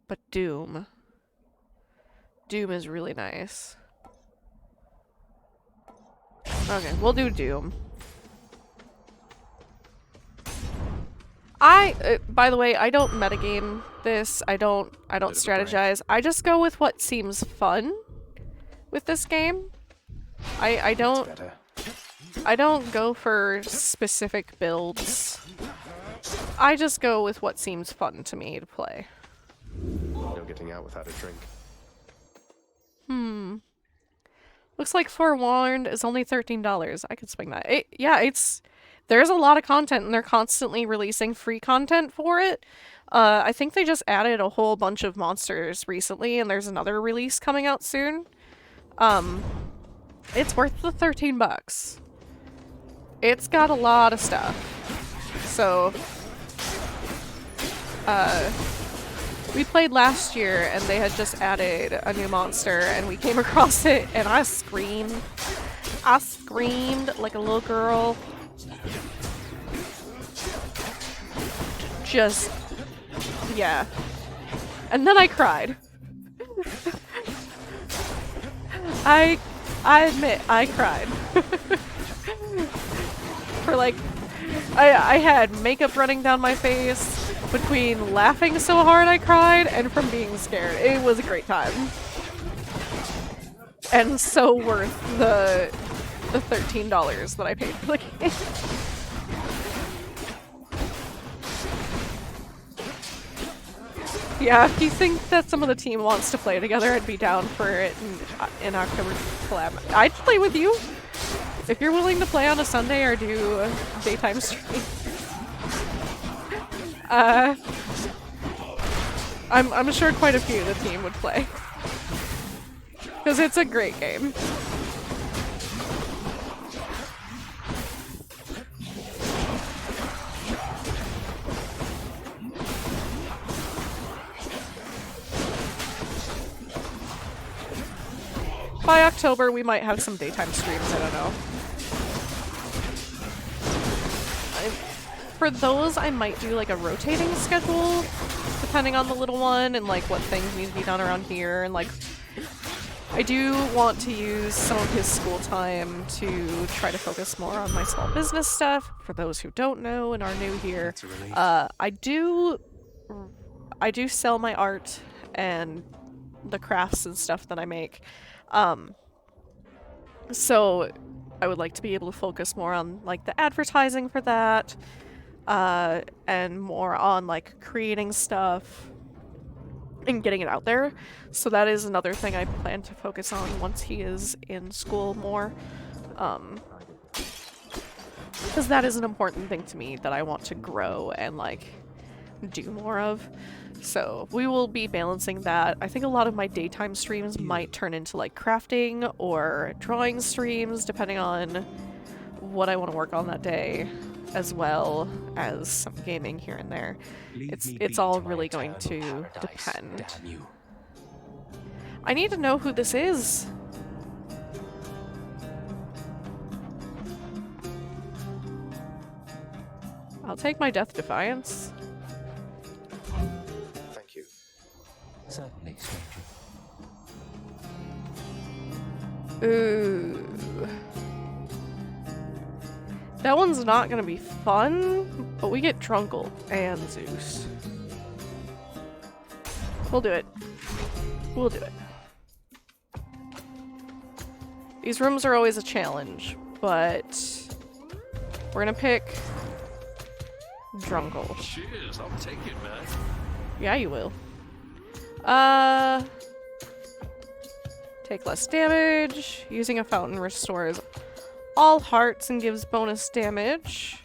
But Doom. Doom is really nice. Okay, we'll do Doom. By the way, I don't metagame this. I don't strategize. I just go with what seems fun with this game. I don't go for specific builds. I just go with what seems fun to me to play. No getting out without a drink. Looks like Forewarned is only $13. I could swing that. There's a lot of content, and they're constantly releasing free content for it. I think they just added a whole bunch of monsters recently, and there's another release coming out soon. It's worth the $13. It's got a lot of stuff. So, we played last year, and they had just added a new monster, and we came across it, and I screamed. I screamed like a little girl. Just, yeah. And then I cried. I admit, I cried. For like I had makeup running down my face between laughing so hard I cried and from being scared. It was a great time. And so worth the $13 that I paid for the game. Yeah, if you think that some of the team wants to play together, I'd be down for it in October collab. I'd play with you if you're willing to play on a Sunday or do a daytime stream. I'm sure quite a few of the team would play because it's a great game. By October, we might have some daytime streams, I don't know. For those, I might do like a rotating schedule, depending on the little one and like what things need to be done around here. And like, I do want to use some of his school time to try to focus more on my small business stuff. For those who don't know and are new here, I do sell my art and the crafts and stuff that I make. So I would like to be able to focus more on like the advertising for that, and more on like creating stuff and getting it out there. So that is another thing I plan to focus on once he is in school more. Because that is an important thing to me that I want to grow and like do more of. So we will be balancing that. I think a lot of my daytime streams might turn into like crafting or drawing streams, depending on what I want to work on that day, as well as some gaming here and there. It's all really going to depend. I need to know who this is. I'll take my Death Defiance. Certainly, stranger. Ooh. That one's not gonna be fun, but we get Drunkle and Zeus. We'll do it. We'll do it. These rooms are always a challenge, but we're gonna pick Drunkle. Cheers, I'll take it, man. Yeah, you will. Take less damage. Using a fountain restores all hearts and gives bonus damage.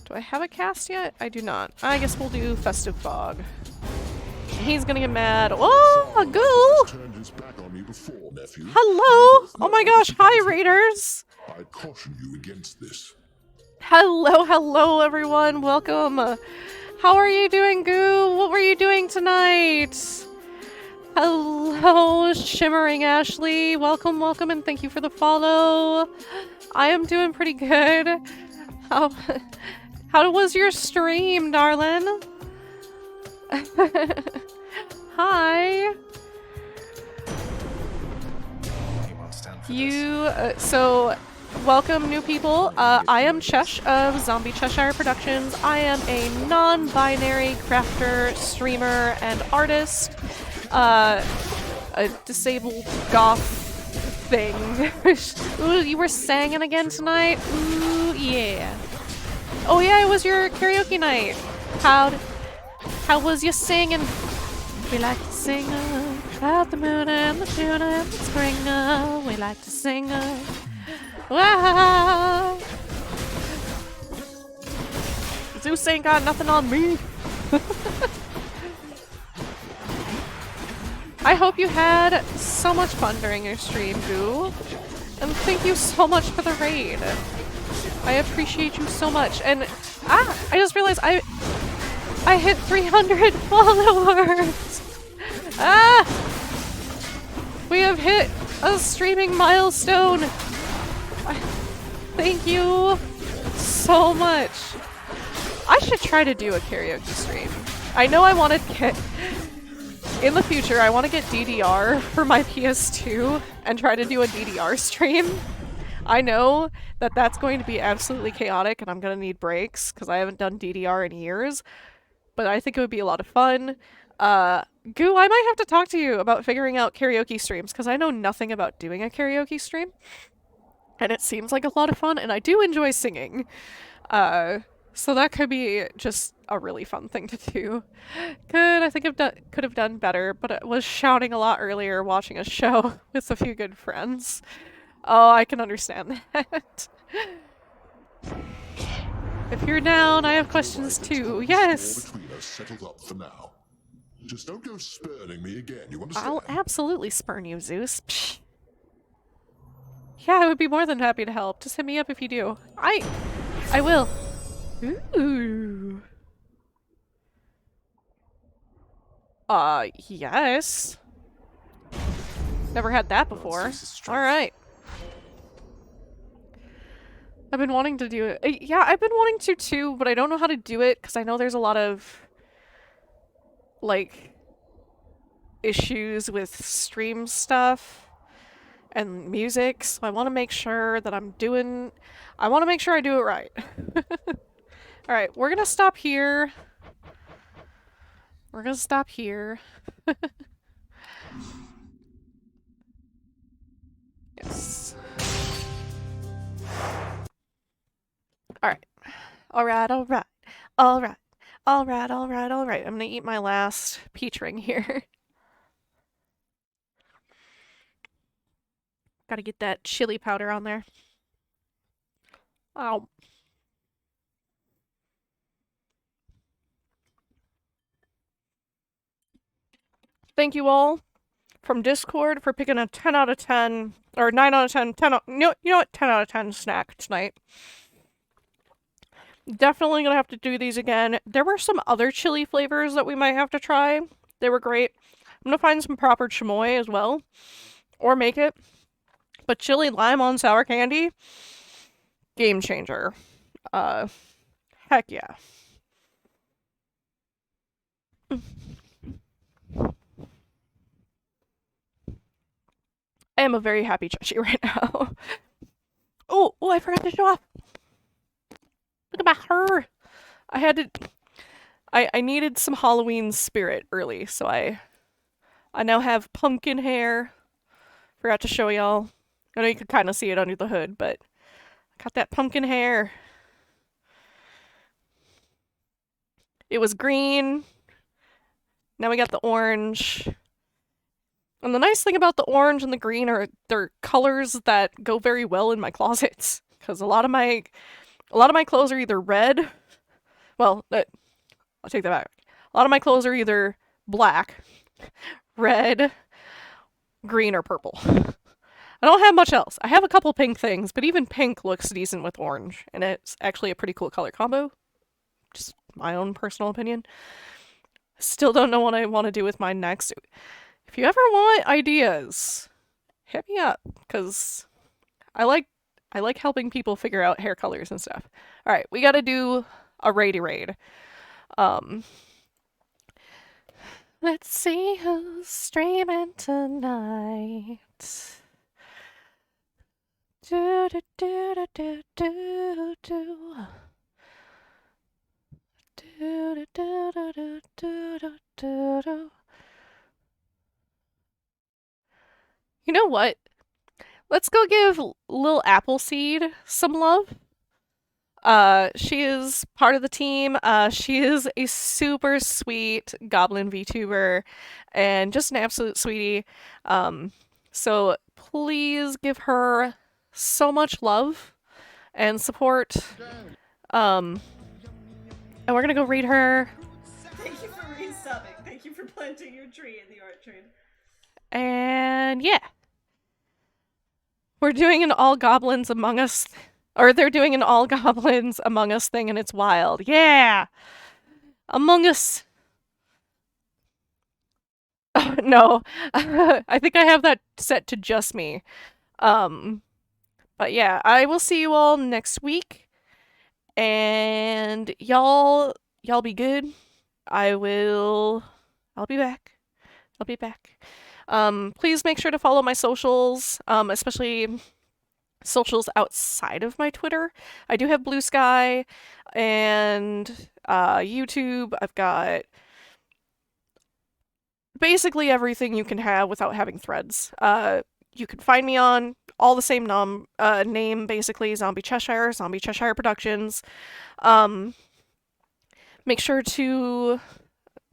Do I have a cast yet? I do not. I guess we'll do Festive Fog. He's gonna get mad. Oh, a ghoul! Hello! Oh my gosh, hi Raiders! I caution you against this. Hello everyone, welcome. How are you doing, Goo? What were you doing tonight? Hello, Shimmering Ashley. Welcome, and thank you for the follow. I am doing pretty good. How was your stream, darling? Hi. So welcome, new people. I am Chesh of Zombie Cheshire Productions. I am a non-binary crafter, streamer, and artist. A disabled goth thing. Ooh, you were singing again tonight? Ooh, yeah. Oh yeah, it was your karaoke night. How was your singing? We like to sing about the moon and the tuna and the spring. We like to sing. Wow. Zeus ain't got nothing on me. I hope you had so much fun during your stream, Goo. And thank you so much for the raid. I appreciate you so much. And I just realized I hit 300 followers. We have hit a streaming milestone. Thank you so much. I should try to do a karaoke stream. I know I want to get... In the future, I want to get DDR for my PS2 and try to do a DDR stream. I know that that's going to be absolutely chaotic and I'm going to need breaks because I haven't done DDR in years, but I think it would be a lot of fun. Goo, I might have to talk to you about figuring out karaoke streams because I know nothing about doing a karaoke stream. And it seems like a lot of fun, and I do enjoy singing. So that could be just a really fun thing to do. I think could have done better, but I was shouting a lot earlier watching a show with a few good friends. Oh, I can understand that. If you're down, I have questions too. Yes! Between us settled up for now. Just don't go spurning me again, you understand? I'll absolutely spurn you, Zeus. Psh. Yeah, I would be more than happy to help. Just hit me up if you do. I will. Ooh. Yes. Never had that before. Alright. I've been wanting to do it. Yeah, I've been wanting to too, but I don't know how to do it because I know there's a lot of, like, issues with stream stuff and music, so I want to make sure that I want to make sure I do it right. Alright, we're gonna stop here. We're gonna stop here. Yes. Alright. Alright. I'm gonna eat my last peach ring here. Gotta get that chili powder on there. Ow. Thank you all from Discord for picking a 10 out of 10, or 9 out of 10, 10 out, you know what, 10 out of 10 snack tonight. Definitely gonna have to do these again. There were some other chili flavors that we might have to try. They were great. I'm gonna find some proper chamoy as well, or make it. But chili lime on sour candy, game changer. Heck yeah. I am a very happy Chachi right now. Oh, I forgot to show off. Look at her. I needed some Halloween spirit early, so I now have pumpkin hair. Forgot to show y'all. I know you could kind of see it under the hood, but I got that pumpkin hair. It was green. Now we got the orange. And the nice thing about the orange and the green are they're colors that go very well in my closets. Because a lot of my clothes are either red. Well, I'll take that back. A lot of my clothes are either black, red, green, or purple. I don't have much else. I have a couple pink things, but even pink looks decent with orange, and it's actually a pretty cool color combo. Just my own personal opinion. Still don't know what I want to do with mine next. If you ever want ideas, hit me up, because I like helping people figure out hair colors and stuff. Alright, we gotta do a raidy raid. Let's see who's streaming tonight. Do do do do do do do. Do do do do do do do do. You know what? Let's go give Lil Appleseed some love. She is part of the team. She is a super sweet goblin VTuber and just an absolute sweetie. So please give her so much love and support. And we're gonna go read her. Thank you for resubbing. Thank you for planting your tree in the art trade. And yeah. We're doing an all goblins among us, or they're doing an all goblins among us thing, and it's wild. Yeah! Among Us. Oh, no. I think I have that set to just me. But yeah, I will see you all next week. And y'all be good. I'll be back. Please make sure to follow my socials, especially socials outside of my Twitter. I do have Blue Sky and YouTube. I've got basically everything you can have without having threads. You can find me on all the same name, basically, Zombie Cheshire Productions. Make sure to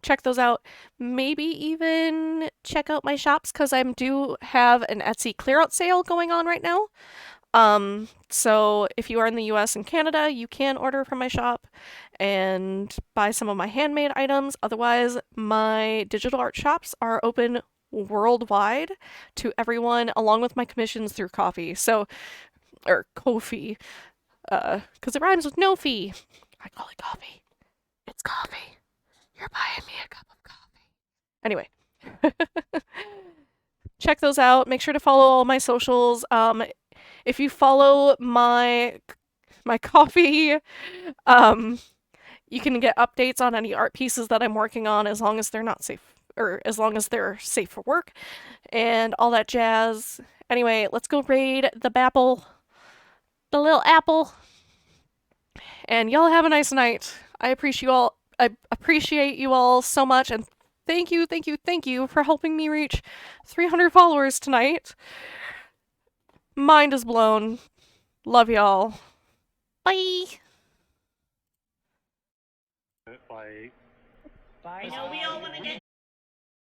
check those out. Maybe even check out my shops, because I do have an Etsy clear-out sale going on right now. So if you are in the US and Canada, you can order from my shop and buy some of my handmade items. Otherwise, my digital art shops are open worldwide to everyone, along with my commissions through Kofi. Or kofi, because it rhymes with no fee. I call it coffee. It's coffee. You're buying me a cup of coffee. Anyway. Check those out. Make sure to follow all my socials. If you follow my Kofi, you can get updates on any art pieces that I'm working on, as long as they're not safe, or as long as they're safe for work and all that jazz. Anyway, let's go raid the Bapple, the little apple, and y'all have a nice night. I appreciate you all so much, and thank you for helping me reach 300 followers tonight. Mind is blown. Love y'all. Bye. I know we all want to get